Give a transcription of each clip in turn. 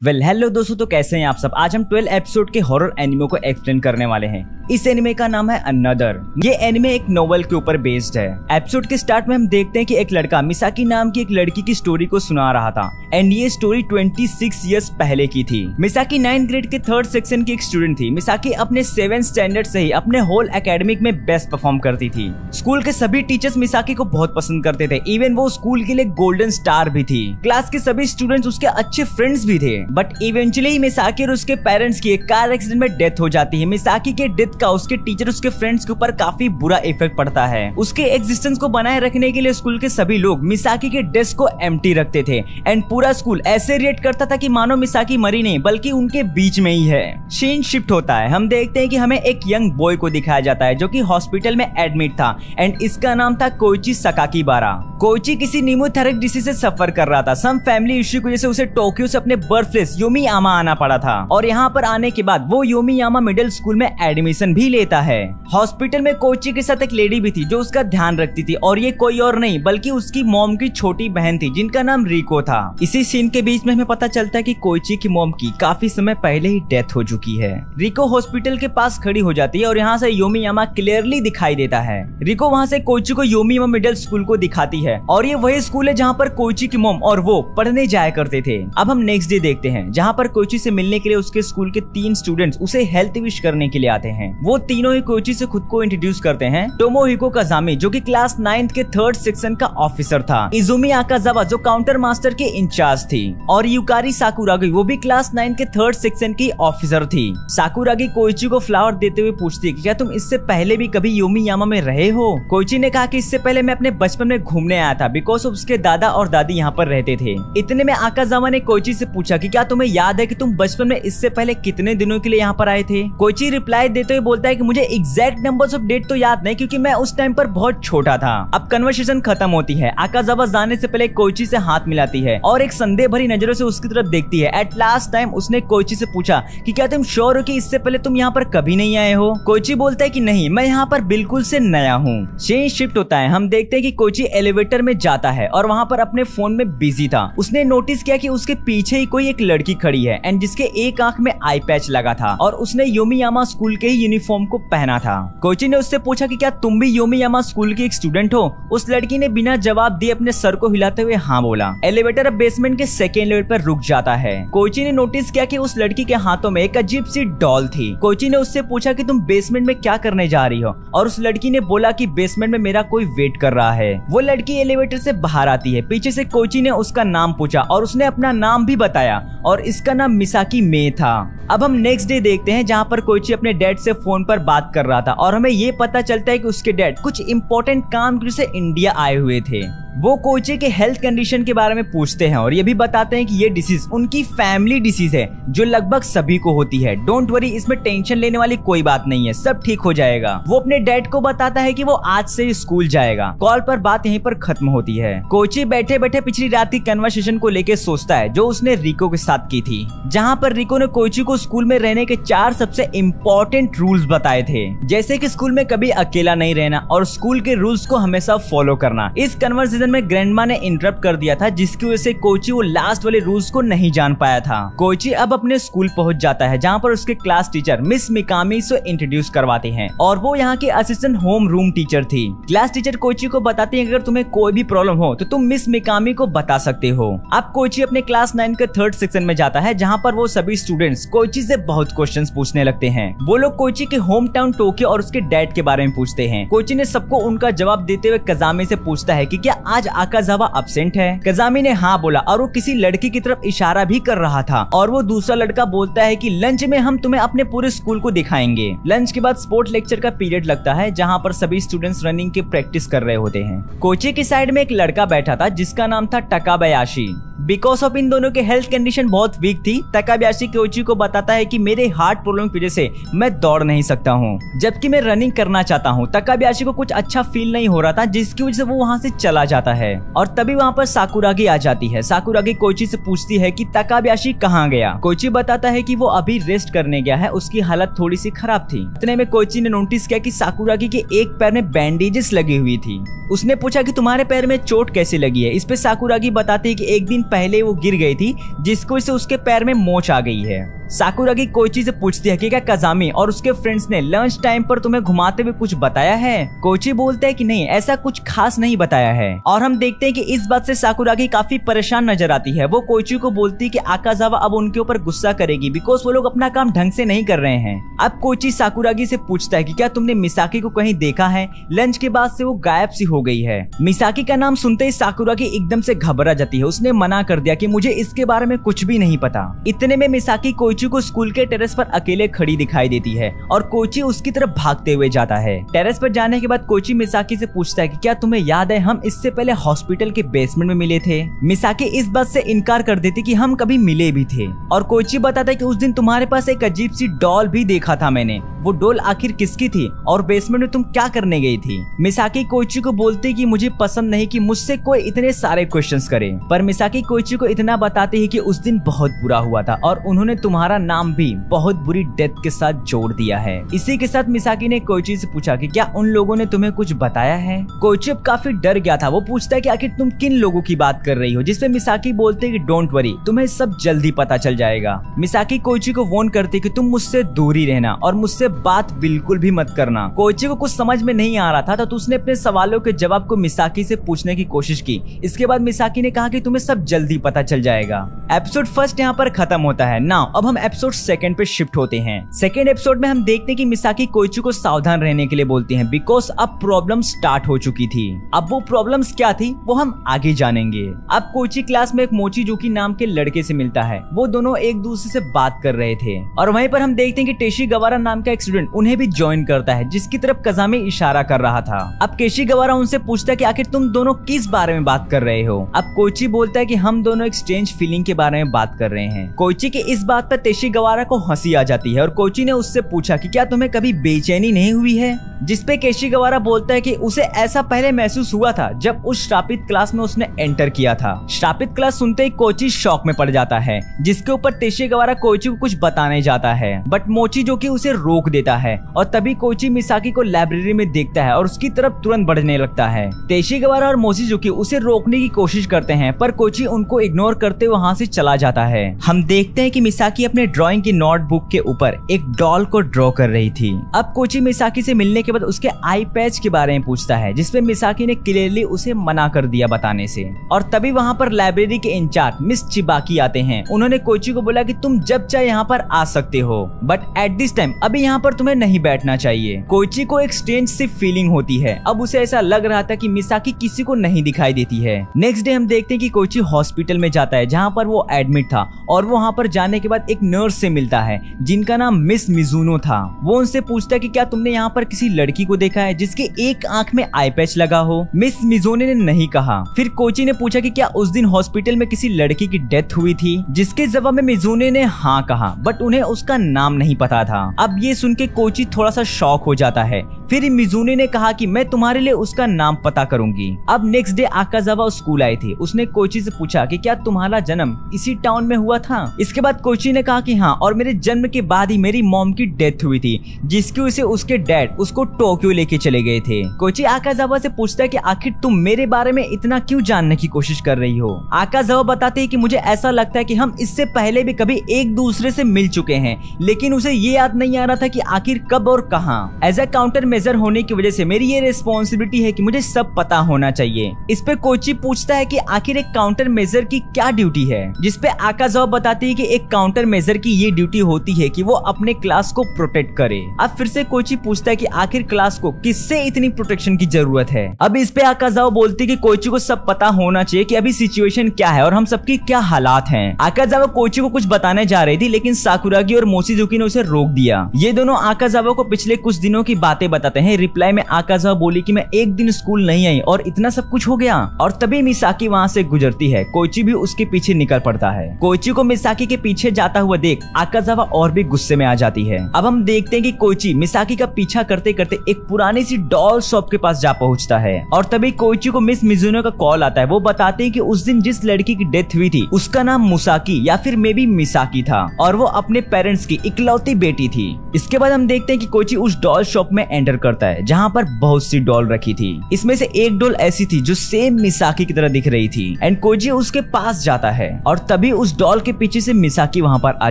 Hello दोस्तों, तो कैसे हैं आप सब। आज हम 12 एपिसोड के हॉरर एनिमे को एक्सप्लेन करने वाले हैं। इस एनिमे का नाम है अनदर। ये एनिमे एक नोवेल के ऊपर बेस्ड है। एपिसोड के स्टार्ट में हम देखते हैं कि एक लड़का मिसाकी नाम की एक लड़की की स्टोरी को सुना रहा था एंड ये स्टोरी 26 इयर्स पहले की थी। मिसाकी 9th ग्रेड के 3rd सेक्शन की एक स्टूडेंट थी। मिसाकी अपने 7th स्टैंडर्ड से ही अपने होल एकेडमिक में बेस्ट परफॉर्म करती थी। स्कूल के सभी टीचर्स मिसाकी को बहुत पसंद करते थे। इवन वो स्कूल के लिए गोल्डन स्टार भी थी। क्लास के सभी स्टूडेंट्स उसके अच्छे फ्रेंड्स भी थे। बट इवेंचुअली मिसाकी और उसके पेरेंट्स की एक कार एक्सीडेंट में डेथ हो जाती है। मिसाकी के डेथ का उसके टीचर उसके फ्रेंड्स के ऊपर काफी बुरा इफेक्ट पड़ता है। उसके एग्जिस्टेंस को बनाए रखने के लिए स्कूल के सभी लोग मिसाकी के डेस्क को एम्प्टी रखते थे एंड पूरा स्कूल ऐसे रिएक्ट करता था कि मानो मिसाकी मरी नहीं बल्कि उनके बीच में ही है। सीन शिफ्ट होता है। हम देखते हैं कि हमें एक यंग बॉय को दिखाया जाता है जो कि हॉस्पिटल में एडमिट था एंड इसका नाम था कोइची सकाकीबारा। कोइची किसी न्यूमोथेरिक डिसीज से सफर कर रहा था। सम फैमिली इश्यू की वजह से उसे टोक्यो से अपने बर्थ प्लेस योमियामा आना पड़ा था और यहाँ पर आने के बाद वो योमियामा मिडिल स्कूल में एडमिशन भी लेता है। हॉस्पिटल में कोइची के साथ एक लेडी भी थी जो उसका ध्यान रखती थी और ये कोई और नहीं बल्कि उसकी मॉम की छोटी बहन थी जिनका नाम रिको था। इसी सीन के बीच में हमें पता चलता है कि कोइची की मॉम की काफी समय पहले ही डेथ हो चुकी है। रिको हॉस्पिटल के पास खड़ी हो जाती है और यहाँ से योमियामा क्लियरली दिखाई देता है। रिको वहाँ से कोइची को योमियामा मिडिल स्कूल को दिखाती है और ये वही स्कूल है जहाँ पर कोइची की मॉम और वो पढ़ने जाया करते थे। अब हम नेक्स्ट डे देखते हैं जहाँ पर कोइची से मिलने के लिए उसके स्कूल के 3 स्टूडेंट्स उसे हेल्थ विश करने के लिए आते हैं। वो तीनों ही कोइची से खुद को इंट्रोड्यूस करते हैं। टोमोहिको काजामी जो कि क्लास 9th के 3rd सेक्शन का ऑफिसर था। इजुमी आकाजावा जो काउंटर मास्टर के इंचार्ज थी और युकारी साकुरागी वो भी क्लास 9 के 3rd सेक्शन की ऑफिसर थी। साकुरागी कोइची को फ्लावर देते हुए पूछती है कि क्या तुम इससे पहले भी कभी योमियामा में रहे हो। कोइची ने कहा कि इससे पहले मैं अपने बचपन में घूमने आया था बिकॉज उसके दादा और दादी यहाँ पर रहते थे। इतने में आकाजावा ने कोइची से पूछा कि क्या तुम्हें याद है कि तुम बचपन में इससे पहले कितने दिनों के लिए यहाँ पर आए थे। कोइची रिप्लाई देते हुए बोलता है कि मुझे एग्जैक्ट नंबर्स ऑफ डेट तो याद नहीं क्योंकि मैं उस टाइम पर बहुत छोटा था। अब कन्वर्सेशन खत्म होती है। आकाजावा जाने से पहले कोइची से हाथ मिलाती है और एक संदेह भरी नजरों से उसकी तरफ देखती है। एट लास्ट टाइम उसने कोइची से पूछा कि क्या तुम श्योर हो कि इससे पहले तुम यहाँ पर कभी नहीं आए हो। कोइची बोलता है कि नहीं, मैं यहाँ पर बिल्कुल से नया हूँ। सीन शिफ्ट होता है। हम देखते हैं कि कोइची एलिवेटर में जाता है और वहाँ पर अपने फोन में बिजी था। उसने नोटिस किया कि उसके पीछे ही कोई एक लड़की खड़ी है एंड जिसके एक आंख में आई पैच लगा था और उसने योमियामा स्कूल के ही यूनिफॉर्म को पहना था। कोइची ने उससे पूछा कि क्या तुम भी योमियामा स्कूल की एक स्टूडेंट हो। उस लड़की ने बिना जवाब दिए अपने सर को हिलाते हुए हाँ बोला। एलिवेटर अब बेसमेंट के 2nd लेवल पर रुक जाता है। कोइची ने नोटिस किया कि उस लड़की के हाथों में एक अजीब सी डॉल थी। कोइची ने उससे पूछा कि तुम बेसमेंट में क्या करने जा रही हो और उस लड़की ने बोला कि बेसमेंट में मेरा कोई वेट कर रहा है। वो लड़की एलिवेटर से बाहर आती है। पीछे से कोइची ने उसका नाम पूछा और उसने अपना नाम भी बताया और इसका नाम मिसाकी मे था। अब हम नेक्स्ट डे देखते हैं जहाँ पर कोइची अपने डैड से फोन पर बात कर रहा था और हमें ये पता चलता है कि उसके डैड कुछ इंपॉर्टेंट काम के लिए इंडिया आए हुए थे। वो कोइची के हेल्थ कंडीशन के बारे में पूछते हैं और ये भी बताते हैं कि ये डिसीज उनकी फैमिली डिसीज है जो लगभग सभी को होती है। डोंट वरी, इसमें टेंशन लेने वाली कोई बात नहीं है, सब ठीक हो जाएगा। वो अपने डैड को बताता है कि वो आज से स्कूल जाएगा। कॉल पर बात यहीं पर खत्म होती है। कोइची बैठे बैठे पिछली रात की कन्वर्सेशन को लेकर सोचता है जो उसने रिको के साथ की थी, जहाँ पर रिको ने कोइची को स्कूल में रहने के 4 सबसे इम्पोर्टेंट रूल्स बताए थे, जैसे कि स्कूल में कभी अकेला नहीं रहना और स्कूल के रूल्स को हमेशा फॉलो करना। इस कन्वर्सेशन में ग्रैंडमा ने इंटरप्ट कर दिया था जिसकी वजह से कोइची वो लास्ट वाले रूल्स को नहीं जान पाया था। कोइची अब अपने स्कूल पहुंच जाता है जहां पर उसके क्लास टीचर मिस मिकामी से इंट्रोड्यूस करवाते हैं और वो यहाँ के असिस्टेंट होम रूम टीचर थी। क्लास टीचर कोइची को बताती है अगर तुम्हें कोई भी प्रॉब्लम हो तो तुम मिस मिकामी को बता सकते हो। अब कोइची अपने क्लास 9 के 3rd सेक्शन में जाता है जहाँ पर वो सभी स्टूडेंट्स कोइची से बहुत क्वेश्चंस पूछने लगते हैं। वो लोग कोइची के होम टाउन टोक्यो और उसके डैड के बारे में पूछते हैं। कोइची ने सबको उनका जवाब देते हुए काजामी से पूछता है कि क्या आज आकाजावा अब्सेंट है। काजामी ने हाँ बोला और वो किसी लड़की की तरफ इशारा भी कर रहा था और वो दूसरा लड़का बोलता है कि लंच में हम तुम्हें अपने पूरे स्कूल को दिखाएंगे। लंच के बाद स्पोर्ट लेक्चर का पीरियड लगता है जहाँ पर सभी स्टूडेंट्स रनिंग की प्रैक्टिस कर रहे होते हैं। कोइची की साइड में एक लड़का बैठा था जिसका नाम था टकाबयाशी। बिकॉज ऑफ इन दोनों के हेल्थ कंडीशन बहुत वीक थी, तकाबयाशी कोइची को बताता है कि मेरे हार्ट प्रॉब्लम की वजह से मैं दौड़ नहीं सकता हूँ जबकि मैं रनिंग करना चाहता हूँ। तकाबयाशी को कुछ अच्छा फील नहीं हो रहा था जिसकी वजह से वो वहाँ से चला जाता है और तभी वहाँ पर साकुरागी आ जाती है। साकुरागी कोइची से पूछती है कि तकाबयाशी कहाँ गया। कोइची बताता है कि वो अभी रेस्ट करने गया है, उसकी हालत थोड़ी सी खराब थी। इतने में कोइची ने नोटिस किया कि साकुरागी के एक पैर में बैंडेजेस लगी हुई थी। उसने पूछा कि तुम्हारे पैर में चोट कैसे लगी है। इस पे साकुरागी बताती है कि एक दिन पहले वो गिर गई थी जिसको से उसके पैर में मोच आ गई है। साकुरागी कोइची से पूछती है कि क्या काजामी और उसके फ्रेंड्स ने लंच टाइम पर तुम्हें घुमाते हुए कुछ बताया है। कोइची बोलता है कि नहीं, ऐसा कुछ खास नहीं बताया है। और हम देखते हैं कि इस बात से साकुरागी काफी परेशान नजर आती है। वो कोइची को बोलती है कि आकाजावा अब उनके ऊपर गुस्सा करेगी बिकॉज वो लोग अपना काम ढंग से नहीं कर रहे हैं। अब कोइची साकुरागी से पूछता है कि क्या तुमने मिसाकी को कहीं देखा है। लंच के बाद से वो गायब सी हो गई है। मिसाकी का नाम सुनते ही साकुरागी एकदम से घबरा जाती है। उसने मना कर दिया कि मुझे इसके बारे में कुछ भी नहीं पता। इतने में मिसाकी कोइची को स्कूल के टेरेस पर अकेले खड़ी दिखाई देती है और कोइची उसकी तरफ भागते हुए जाता है। टेरेस पर जाने के बाद कोइची मिसाकी से पूछता है कि क्या तुम्हें याद है हम इससे पहले हॉस्पिटल के बेसमेंट में मिले थे। मिसाकी इस बात से इनकार कर देती कि हम कभी मिले भी थे और कोइची बताता है कि उस दिन तुम्हारे पास एक अजीब सी डॉल भी देखा था मैंने। वो डॉल आखिर किसकी थी और बेसमेंट में तुम क्या करने गई थी। मिसाकी कोइची को बोलती कि मुझे पसंद नहीं कि मुझसे कोई इतने सारे क्वेश्चंस करे, पर मिसाकी कोइची को इतना बताती है कि उस दिन बहुत बुरा हुआ था और उन्होंने तुम्हारा नाम भी बहुत बुरी डेथ के साथ जोड़ दिया है। इसी के साथ मिसाकी ने कोइची से पूछा कि क्या उन लोगों ने तुम्हें कुछ बताया है। कोइची अब काफी डर गया था। वो पूछता है कि आखिर तुम किन लोगों की बात कर रही हो, जिसपे मिसाकी बोलते है कि डोंट वरी, तुम्हें सब जल्दी पता चल जाएगा। मिसाकी कोइची को वार्न करती कि तुम मुझसे दूर ही रहना और मुझसे बात बिल्कुल भी मत करना। कोइची को कुछ समझ में नहीं आ रहा था तो उसने अपने सवालों के जवाब को मिसाकी से पूछने की कोशिश की। इसके बाद मिसाकी ने कहा कि तुम्हें सब जल्दी पता चल जाएगा। एपिसोड फर्स्ट यहाँ पर खत्म होता है। नाउ अब हम एपिसोड सेकंड पे शिफ्ट होते हैं। सेकंड एपिसोड में हम देखते हैं कि मिसाकी कोइची को सावधान रहने के लिए बोलती हैं बिकॉज अब प्रॉब्लम स्टार्ट हो चुकी थी। अब वो प्रॉब्लम्स क्या थी वो हम आगे जानेंगे। अब कोइची क्लास में एक मोचिजुकी नाम के लड़के से मिलता है। वो दोनों एक दूसरे से बात कर रहे थे और वहीं पर हम देखते हैं कि टेशिगवारा नाम का एक स्टूडेंट उन्हें भी ज्वाइन करता है जिसकी तरफ काजामी इशारा कर रहा था। अब टेशिगवारा उनसे पूछता है कि आखिर तुम दोनों किस बारे में बात कर रहे हो। अब कोइची बोलता है कि हम दोनों एक स्ट्रेंज फीलिंग के बारे में बात कर रहे हैं। कोइची की इस बात पर टेशिगवारा को हंसी आ जाती है और कोइची ने उससे पूछा कि क्या तुम्हें कभी बेचैनी नहीं हुई है, जिसपे टेशिगवारा बोलता है कि उसे ऐसा पहले महसूस हुआ था जब उस श्रापित क्लास में उसने एंटर किया था। श्रापित क्लास सुनते ही कोइची शॉक में पड़ जाता है, जिसके ऊपर टेशिगवारा कोइची को कुछ बताने जाता है बट मोचिजुकी उसे रोक देता है और तभी कोइची मिसाकी को लाइब्रेरी में देखता है और उसकी तरफ तुरंत बढ़ने लगता है। टेशिगवारा और मोचिजुकी उसे रोकने की कोशिश करते हैं पर कोइची उनको इग्नोर करते वहां से चला जाता है। हम देखते हैं कि मिसाकी अपने ड्राइंग की नोटबुक के ऊपर एक डॉल को ड्रॉ कर रही थी। अब कोइची मिसाकी से मिलने के बाद उसके आई पैच के बारे में पूछता है जिसपे मिसाकी ने क्लियरली उसे मना कर दिया बताने से। और तभी वहां पर लाइब्रेरी के इंचार्ज मिस चिबाकी आते हैं। उन्होंने कोइची को बोला कि तुम जब चाहे यहाँ पर आ सकते हो बट एट दिस टाइम अभी यहाँ पर तुम्हें नहीं बैठना चाहिए। कोइची को एक स्ट्रेंज सी फीलिंग होती है। अब उसे ऐसा लग रहा था कि मिसाकी किसी को नहीं दिखाई देती है। नेक्स्ट डे हम देखते हैं कि कोइची हॉस्पिटल में जाता है जहाँ पर वो एडमिट था और वो वहाँ पर जाने के बाद एक नर्स से मिलता है जिनका नाम मिस मिजुनो था। वो उनसे पूछता है कि क्या तुमने यहाँ पर किसी लड़की को देखा है जिसके एक आंख में आई पैच लगा हो। मिस मिजुनो ने नहीं कहा। फिर कोइची ने पूछा कि क्या उस दिन हॉस्पिटल में किसी लड़की की डेथ हुई थी, जिसके जवाब में मिजुनो ने हाँ कहा बट उन्हें उसका नाम नहीं पता था। अब ये सुन के कोइची थोड़ा सा शॉक हो जाता है। फिर मिजुनो ने कहा कि मैं तुम्हारे लिए उसका नाम पता करूंगी। अब नेक्स्ट डे आकाजावा स्कूल आई थी। उसने कोइची से पूछा कि क्या तुम्हारा जन्म इसी टाउन में हुआ था। इसके बाद कोइची ने कहा कि हाँ, और मेरे जन्म के बाद ही मेरी मॉम की डेथ हुई थी जिसकी वजह से उसके डैड उसको टोक्यो लेके चले गए थे। कोइची आकाजावा से पूछता है कि आखिर तुम मेरे बारे में इतना क्यों जानने की कोशिश कर रही हो। आकाजावा बताते हैं कि मुझे ऐसा लगता है कि हम इससे पहले भी कभी एक दूसरे से मिल चुके हैं लेकिन उसे ये याद नहीं आ रहा था कि आखिर कब और कहां। एज अ काउंटर मेजर होने की वजह से मेरी ये रिस्पॉन्सिबिलिटी है कि मुझे सब पता होना चाहिए। इस पे कोइची पूछता है कि आखिर एक काउंटर मेजर की क्या ड्यूटी है, जिसपे आकाजावा बताती है कि एक काउंटर मेजर की ये ड्यूटी होती है कि वो अपने क्लास को प्रोटेक्ट करे। अब फिर से कोइची पूछता है कि आखिर क्लास को किससे इतनी प्रोटेक्शन की जरूरत है। अब इस पे आकाजावा बोलती है कि कोइची को सब पता होना चाहिए कि अभी सिचुएशन क्या है और हम सबकी क्या हालात हैं। आकाजावा कोइची को कुछ बताने जा रही थी लेकिन साकुरागी और मोचिजुकी ने उसे रोक दिया। ये दोनों आकाजावा को पिछले कुछ दिनों की बातें बताते हैं। रिप्लाई में आकाजावा बोली कि मैं एक दिन स्कूल नहीं आई और इतना सब कुछ हो गया। और तभी मिसाकी वहाँ से गुजरती है। कोइची भी उसके पीछे निकल पड़ता है। कोइची को मिसाकी के पीछे जाता हुआ देख आकाजावा और भी गुस्से में आ जाती है। अब हम देखते हैं कि कोइची मिसाकी का पीछा करते करते एक पुरानी सी डॉल शॉप के पास जा पहुंचता है और तभी कोइची को मिस मिजुनो का कॉल आता है। वो बताते हैं कि उस दिन जिस लड़की की डेथ हुई थी उसका नाम मुसाकी या फिर मे बी मिसाकी था और वो अपने पेरेंट्स की इकलौती बेटी थी। इसके बाद हम देखते हैं कि कोइची उस डॉल शॉप में एंटर करता है जहाँ पर बहुत सी डॉल रखी थी। इसमें से एक डॉल ऐसी थी जो सेम मिसाकी की तरह दिख रही थी एंड कोइची उसके पास जाता है और तभी उस डॉल के पीछे से मिसाकी वहाँ पर आ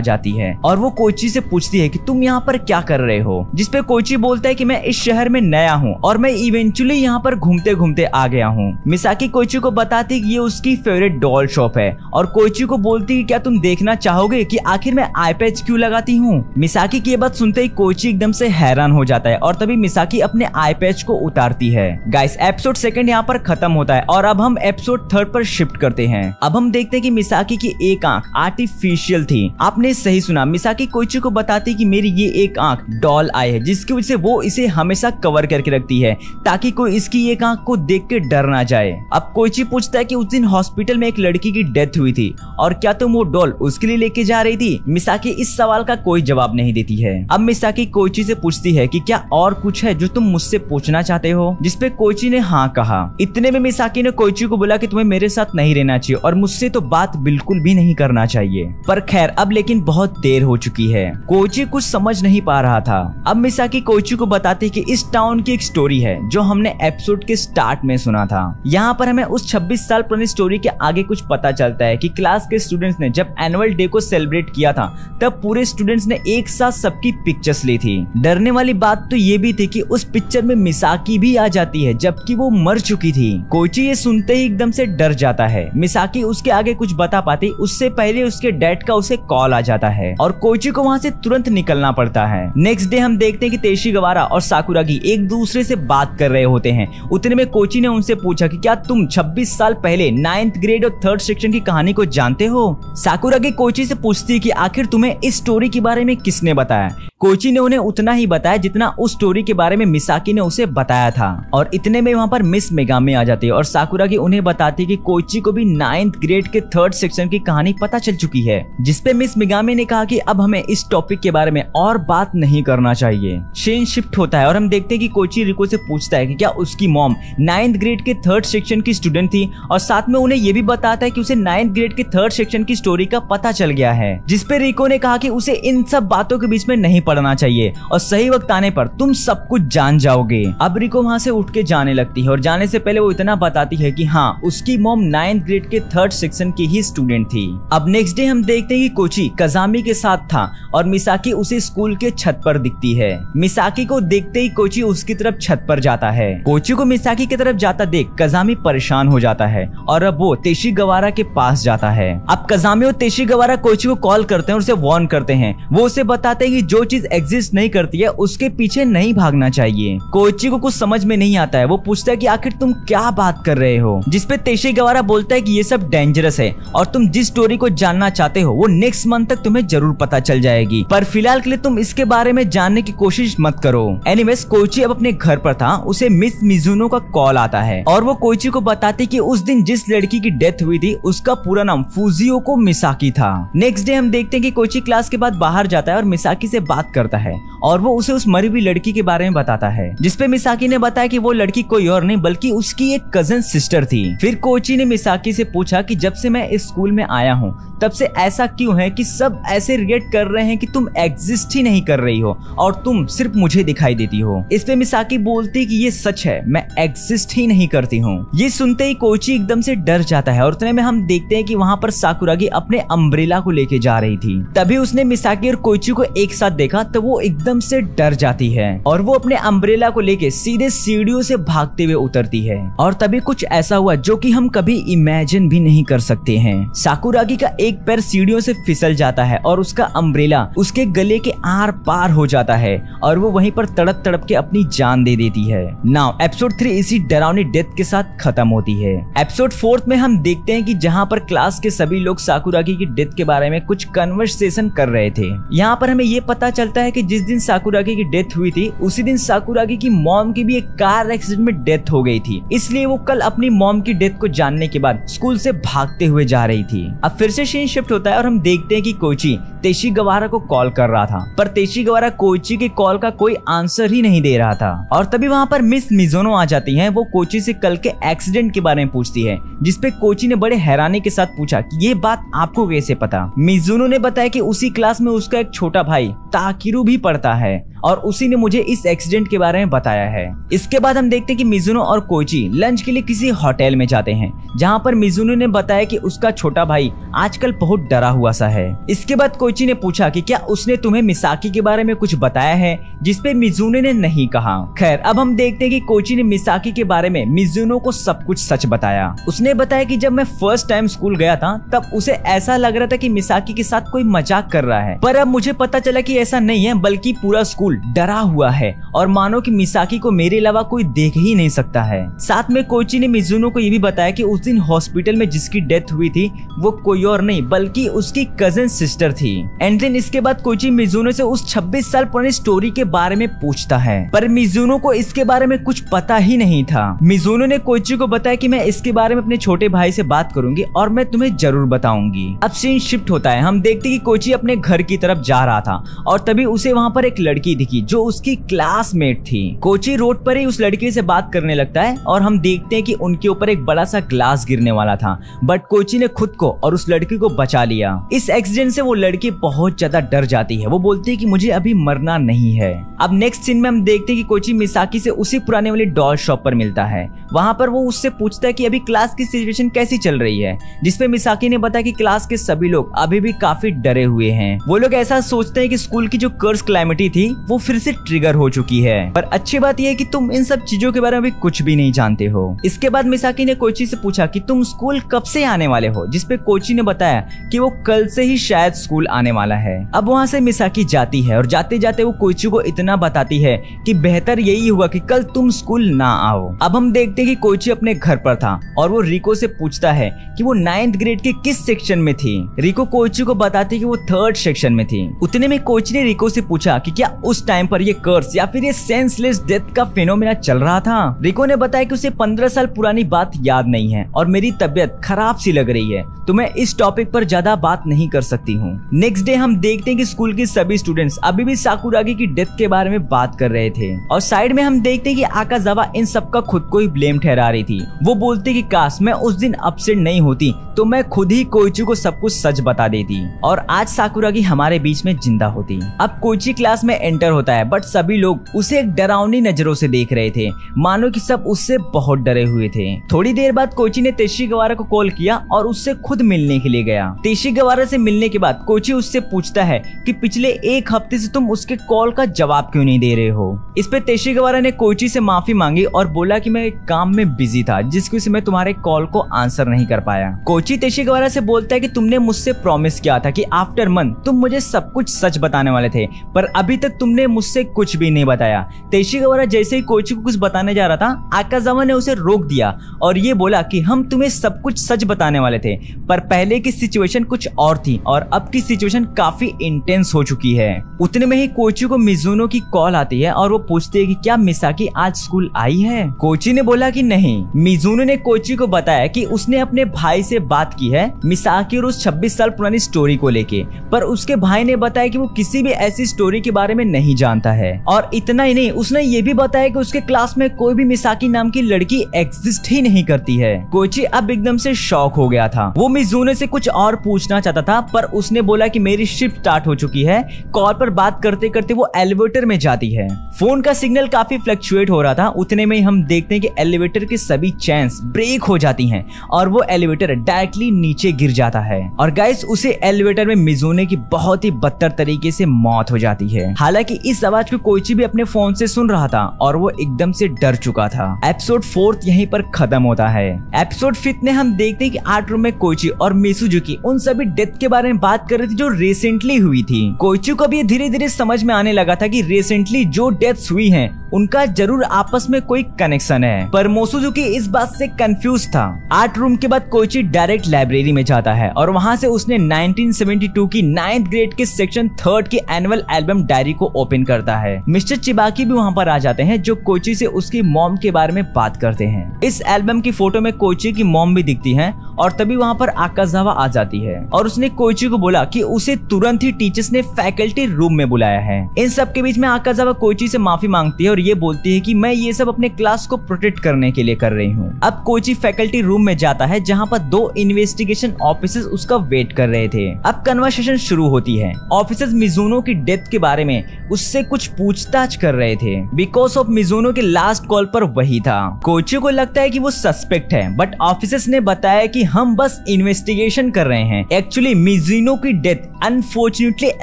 जाती है और वो कोइची से पूछती है कि तुम यहाँ पर क्या कर रहे हो, जिसपे कोइची बोलता है कि मैं इस शहर में नया हूँ और मैं इवेंचुअली यहाँ पर घूमते घूमते आ गया हूँ। मिसाकी कोइची को बताती है कि ये उसकी फेवरेट डॉल शॉप है और कोइची को बोलती है क्या तुम देखना चाहोगे कि आखिर मैं आई पैच क्यों लगाती हूँ। मिसाकी की ये बात सुनते ही कोइची एकदम से हैरान हो जाता है और तभी मिसाकी अपने आई पैच को उतारती है। गाइस एपिसोड 2 यहाँ पर खत्म होता है और अब हम एपिसोड 3 पर शिफ्ट करते हैं। अब हम देखते हैं कि मिसाकी की एक आंख आर्टिफिशियल थी। आपने सही सुना, मिसाकी कोइची को बताती कि मेरी ये एक आंख डॉल आई है जिसकी वजह से वो इसे हमेशा कवर करके रखती है ताकि कोई इसकी एक आंख को देख के डर ना जाए। अब कोइची पूछता है कि उस दिन हॉस्पिटल में एक लड़की की डेथ हुई थी और क्या तुम वो डॉल उसके लिए लेके जा रही थी। मिसाकी इस सवाल का कोई जवाब नहीं देती है। अब मिसाकी कोइची से पूछती है कि क्या और कुछ है जो तुम मुझसे पूछना चाहते हो, जिसपे कोइची ने हाँ कहा। इतने में मिसाकी ने कोइची को बोला कि तुम्हें मेरे साथ नहीं रहना चाहिए और मुझसे तो बात बिल्कुल भी नहीं करना चाहिए। पर खैर अब लेकिन बहुत देर हो चुकी है। कोइची कुछ समझ नहीं पा रहा था। अब मिसाकी कोइची को बताती कि इस टाउन की एक स्टोरी है जो हमने एपिसोड के स्टार्ट में सुना था। यहाँ पर हमें उस 26 साल पुरानी स्टोरी के आगे कुछ पता चलता है कि क्लास के स्टूडेंट्स ने जब एनुअल डे को सेलिब्रेट किया था तब पूरे स्टूडेंट्स ने एक साथ सबकी पिक्चर्स ली थी। डरने वाली बात तो ये भी थी कि उस पिक्चर में मिसाकी भी आ जाती है जबकि वो मर चुकी थी। कोइची ये सुनते ही एकदम से डर जाता है। मिसाकी उसके आगे कुछ बता पाती उससे पहले उसके डैड का उसे कॉल आ जाता है और कोइची को वहाँ से तुरंत निकलना पड़ता है। नेक्स्ट डे हम देखते हैं कि तेशीगवारा और साकुरागी एक दूसरे से बात कर रहे होते हैं। उतने में कोइची ने उनसे पूछा कि क्या तुम 26 साल पहले 9th ग्रेड और 3rd सेक्शन की कहानी को जानते हो। साकुरागी कोइची से पूछती है कि आखिर तुम्हें इस स्टोरी के बारे में किसने बताया। कोइची ने उन्हें उतना ही बताया जितना उस स्टोरी के बारे में मिसाकी ने उसे बताया था और इतने में वहाँ पर मिस मेगामी आ जाती है और साकुरागी उन्हें बताती कि कोइची को भी 9th ग्रेड के 3rd सेक्शन की कहानी पता चल चुकी है, जिसपे मिस मेगामी ने कहा कि अब हमें इस टॉपिक के बारे में और बात नहीं करना चाहिए। सीन शिफ्ट होता है और हम देखते हैं कि कोइची रिको से पूछता है कि क्या उसकी मॉम 9th ग्रेड के 3rd सेक्शन की स्टूडेंट थी और साथ में उन्हें ये भी बताता है कि उसे 9th ग्रेड के 3rd सेक्शन की स्टोरी का पता चल गया है, जिसपे रिको ने कहा कि उसे इन सब बातों के बीच में नहीं पड़ना चाहिए और सही वक्त आने पर तुम सब कुछ जान जाओगे। अब रिको वहाँ से उठ के जाने लगती है और जाने से पहले वो इतना बताती है कि हाँ उसकी मॉम 9th ग्रेड के 3rd सेक्शन की ही स्टूडेंट थी। अब नेक्स्ट डे हम देखते हैं कि कोइची कजामी के साथ था और मिसाकी उसे स्कूल के छत पर दिखती है। मिसाकी को देखते ही कोइची उसकी तरफ छत पर जाता है। कोइची को मिसाकी की तरफ जाता देख कजामी परेशान हो जाता है और अब वो तेशीगवारा के पास जाता है। अब कजामी और तेशीगवारा कोइची को कॉल करते हैं और उसे वार्न करते हैं। वो उसे बताते हैं कि जो चीज एग्जिस्ट नहीं करती है उसके पीछे नहीं भागना चाहिए। कोइची को कुछ समझ में नहीं आता है। वो पूछता है कि आखिर तुम क्या बात कर रहे हो, जिसपे तेशीगवारा बोलता है कि ये सब डेंजरस है और तुम जिस स्टोरी को जानना चाहते हो वो नेक्स्ट मंथ तक तुम्हें जरूर पता चल जाएगी, पर फिलहाल के लिए तुम इसके बारे में जानने की कोशिश मत करो। एनीवेज कोइची अब अपने घर पर था। उसे मिस मिजुनो का कॉल आता है और वो कोइची को बताती कि उस दिन जिस लड़की की डेथ हुई थी उसका पूरा नाम फुजिओको मिसाकी था। नेक्स्ट डे हम देखते हैं कि कोइची क्लास के बाद बाहर जाता है और मिसाकी से बात करता है और वो उसे उस मरी हुई लड़की के बारे में बताता है, जिसपे मिसाकी ने बताया कि वो लड़की कोई और नहीं बल्कि उसकी एक कजन सिस्टर थी। फिर कोइची ने मिसाकी से पूछा कि जब से मैं इस स्कूल में आया हूँ तब से ऐसा क्यों है कि सब ऐसे रिएक्ट कर रहे हैं कि तुम एग्जिस्ट ही नहीं कर रही हो और तुम सिर्फ मुझे दिखाई देती हो। इस पे मिसाकी बोलती कि ये सच है, मैं एग्जिस्ट ही नहीं करती हूँ। ये सुनते ही कोइची एकदम से डर जाता है और उतने में हम देखते हैं कि वहाँ पर साकुरागी अपने अम्ब्रेला को लेके जा रही थी। तभी उसने मिसाकी और कोइची को एक साथ देखा तो वो एकदम से डर जाती है और वो अपने अम्ब्रेला को लेके सीधे सीढ़ियों से भागते हुए उतरती है और तभी कुछ ऐसा हुआ जो कि हम कभी इमेजिन भी नहीं कर सकते हैं। साकुरागी का एक पैर सीढ़ियों से फिसल जाता है और उसका अम्ब्रेला उसके गले के आर पार हो जाता है और वो वहीं पर तड़प तड़प के अपनी जान दे देती है। नाउ एपिसोड 3 इसी डरावनी डेथ के साथ खत्म होती है। एपिसोड 4 में हम देखते हैं कि जहाँ पर क्लास के सभी लोग साकुरागी की डेथ के बारे में कुछ कन्वर्सेशन कर रहे थे। यहाँ पर हमें ये पता चलता है कि जिस दिन साकुरागी की डेथ हुई थी उसी दिन साकुरागी की मॉम की भी एक कार एक्सीडेंट में डेथ हो गई थी, इसलिए वो कल अपनी मॉम की डेथ को जानने के बाद स्कूल से भागते हुए जा रही थी। अब फिर से सीन शिफ्ट होता है और हम देखते हैं कि कोइची तेशीगवारा को कॉल कर रहा था पर तेशीगवारा कोइची के कॉल का कोई आंसर ही नहीं दे रहा था और तभी वहाँ पर मिस मिजुनो आ जाती हैं। वो कोइची से कल के एक्सीडेंट के बारे में पूछती है, जिसपे कोइची ने बड़े हैरानी के साथ पूछा कि ये बात आपको कैसे पता। मिजुनो ने बताया कि उसी क्लास में उसका एक छोटा भाई ताकिरू भी पढ़ता है और उसी ने मुझे इस एक्सीडेंट के बारे में बताया है। इसके बाद हम देखते हैं कि मिजुनो और कोइची लंच के लिए किसी होटल में जाते हैं, जहां पर मिजुनो ने बताया कि उसका छोटा भाई आजकल बहुत डरा हुआ सा है। इसके बाद कोइची ने पूछा कि क्या उसने तुम्हें मिसाकी के बारे में कुछ बताया है, जिसपे मिजुनो ने नहीं कहा। खैर, अब हम देखते हैं कि कोइची ने मिसाकी के बारे में मिजुनो को सब कुछ सच बताया। उसने बताया कि जब मैं फर्स्ट टाइम स्कूल गया था तब उसे ऐसा लग रहा था कि मिसाकी के साथ कोई मजाक कर रहा है, पर अब मुझे पता चला कि ऐसा नहीं है, बल्कि पूरा स्कूल डरा हुआ है और मानो कि मिसाकी को मेरे अलावा कोई देख ही नहीं सकता है। साथ में कोइची ने मिजुनो को ये भी बताया कि उस दिन हॉस्पिटल में जिसकी डेथ हुई थी वो कोई और नहीं बल्कि उसकी कजिन सिस्टर थी। एंड देन इसके बाद कोइची मिजुनो से उस 26 साल पुरानी स्टोरी के बारे में पूछता है, पर मिजुनो को इसके बारे में कुछ पता ही नहीं था। मिजुनो ने कोइची को बताया कि मैं इसके बारे में अपने छोटे भाई से बात करूंगी और मैं तुम्हें जरूर बताऊंगी। अब सीन शिफ्ट होता है, हम देखते कि कोइची अपने घर की तरफ जा रहा था और तभी उसे वहाँ पर एक लड़की दिखी जो उसकी क्लासमेट थी। कोइची रोड पर ही उस लड़की से बात करने लगता है और हम देखते हैं कि उनके ऊपर एक बड़ा सा ग्लास गिरने वाला था, बट कोइची ने खुद को और उस लड़की को बचा लिया। इस एक्सीडेंट से वो लड़की बहुत ज्यादा डर जाती है। वो बोलती है कि मुझे अभी मरना नहीं है। अब नेक्स्ट सीन में हम देखते हैं कि कोइची मिसाकी से उसी पुराने वाली डॉल शॉप पर मिलता है। वहाँ पर वो उससे पूछता है कि अभी क्लास की सिचुएशन कैसी चल रही है, जिसपे मिसाकी ने बताया कि क्लास के सभी लोग अभी भी काफी डरे हुए हैं। वो लोग ऐसा सोचते हैं कि स्कूल की जो कर्स क्लैमिटी थी वो फिर से ट्रिगर हो चुकी है, पर अच्छी बात यह है कि तुम इन सब चीजों के बारे में भी कुछ भी नहीं जानते हो। इसके बाद मिसाकी ने कोइची से पूछा कि तुम स्कूल कब से आने वाले हो, जिसपे कोइची ने बताया कि वो कल से ही शायद स्कूल आने वाला है। अब वहाँ से मिसाकी जाती है और जाते जाते वो कोइची को इतना बताती है कि बेहतर यही हुआ कि कल तुम स्कूल ना आओ। अब हम देखते हैं कि कोइची अपने घर पर था और वो रिको से पूछता है कि वो 9th ग्रेड के किस सेक्शन में थी। रिको कोइची को बताती है कि वो 3rd सेक्शन में थी। उतने में कोइची ने रिको से पूछा कि क्या उस टाइम पर ये कर्स या फिर ये सेंसलेस डेथ का फिनोमेना चल रहा था। रिको ने बताया कि उसे 15 साल पुरानी बात याद नहीं है और मेरी तबीयत खराब सी लग रही है, तो मैं इस टॉपिक पर ज्यादा बात नहीं कर सकती हूँ। नेक्स्ट डे हम देखते हैं कि स्कूल के सभी स्टूडेंट्स अभी भी साकुरागी की डेथ के बारे में बात कर रहे थे और साइड में हम देखते हैं कि आकाजावा इन सब का खुद को ही ब्लेम ठहरा रही थी। वो बोलती कि काश मैं उस दिन अपसेट नहीं होती तो मैं खुद ही कोइची को सब कुछ सच बता देती और आज साकुरागी हमारे बीच में जिंदा होती। अब कोइची क्लास में एंटर होता है, बट सभी लोग उसे एक डरावनी नजरों से देख रहे थे, मानो कि सब उससे बहुत डरे हुए थे। थोड़ी देर बाद कोइची ने तेशिगवारा को कॉल किया और उससे खुद मिलने के लिए गया। तेशिगवारा से मिलने के बाद कोइची उससे पूछता है कि पिछले एक हफ्ते से तुम उसके कॉल का जवाब क्यों नहीं दे रहे हो। इस पे तेशिगवारा ने कोइची से माफी मांगी और बोला कि मैं एक काम में बिजी था जिसकी वजह से मैं तुम्हारे कॉल को आंसर नहीं कर पाया। कोइची तेशिगवारा से बोलता है कि तुमने मुझसे प्रॉमिस किया था कि आफ्टर मंथ तुम मुझे सब कुछ सच बताने वाले थे, पर अभी तक तुमने मुझसे कुछ भी नहीं बताया। तेशिगवारा जैसे ही कोइची को कुछ बताने जा रहा था, आकाजावा ने उसे रोक दिया और ये बोला कि हम तुम्हें सब कुछ सच बताने वाले थे, पर पहले की सिचुएशन कुछ और थी और अब की सिचुएशन काफी इंटेंस हो चुकी है। उतने में ही कोइची को मिजुनो की कॉल आती है और वो पूछती है कि क्या मिसाकी आज स्कूल आई है। कोइची ने बोला कि नहीं। मिजुनो ने कोइची को बताया कि उसने अपने भाई से बात की है मिसाकी और उस 26 साल पुरानी स्टोरी को लेके, पर उसके भाई ने बताया कि वो किसी भी ऐसी स्टोरी के बारे में नहीं जानता है। और इतना ही नहीं, उसने ये भी बताया कि उसके क्लास में कोई भी मिसाकी नाम की लड़की एग्जिस्ट ही नहीं करती है। कोइची अब एकदम से शॉक हो गया था। वो मिजुनो से कुछ और पूछना चाहता था, पर उसने बोला कि मेरी शिफ्ट स्टार्ट हो चुकी है। कॉल पर बात करते करते वो एलिवेटर में जाती है। फोन का सिग्नल काफी फ्लक्चुएट हो रहा था। उतने में ही हम देखते हैं कि एलिवेटर के सभी चेन्स ब्रेक हो जाती हैं और वो एलिवेटर डायरेक्टली नीचे गिर जाता है और गाइस उसे एलिवेटर में मिजुनो की बहुत ही बदतर तरीके से मौत हो जाती है। हालांकि इस आवाज को कोइची भी अपने फोन से सुन रहा था और वो एकदम से डर चुका था। एपिसोड 4 यहीं पर खत्म होता है। एपिसोड 5 में हम देखते हैं कि आर्ट रूम में कोइची और मिसुजुकी उन सभी डेथ के बारे में बात कर रही थी जो रिसेंटली हुई थी। कोइची को भी धीरे धीरे समझ में आने लगा था कि रिसेंटली जो डेथ्स हुई हैं उनका जरूर आपस में कोई कनेक्शन है, पर मोसुजुकी इस बात से कंफ्यूज था। आर्ट रूम के बाद कोइची डायरेक्ट लाइब्रेरी में जाता है और वहां से उसने 1972 की 9th ग्रेड के सेक्शन 3rd के एनुअल एल्बम डायरी को ओपन करता है। मिस्टर चिबाकी भी वहां पर आ जाते हैं जो कोइची से उसकी मॉम के बारे में बात करते हैं। इस एल्बम की फोटो में कोइची की मॉम भी दिखती है और तभी वहां पर आकाजावा आ जाती है और उसने कोइची को बोला कि उसे तुरंत ही टीचर्स ने फैकल्टी रूम में बुलाया है। इन सब के बीच में आकाजावा कोइची से माफी मांगती है और ये बोलती है कि मैं ये सब अपने क्लास को प्रोटेक्ट करने के लिए कर रही हूँ। अब कोइची फैकल्टी रूम में जाता है जहाँ पर 2 इन्वेस्टिगेशन ऑफिसर्स उसका वेट कर रहे थे। अब कन्वर्सेशन शुरू होती है। ऑफिसर्स मिजुनो की डेथ के बारे में उससे कुछ पूछताछ कर रहे थे बिकॉज ऑफ मिजुनो के लास्ट कॉल पर वही था। कोइची को लगता है कि वो सस्पेक्ट है, बट ऑफिसर्स ने बताया कि हम बस इन्वेस्टिगेशन कर रहे हैं। एक्चुअली मिजुनो की डेथ अनफॉर्चुनेटली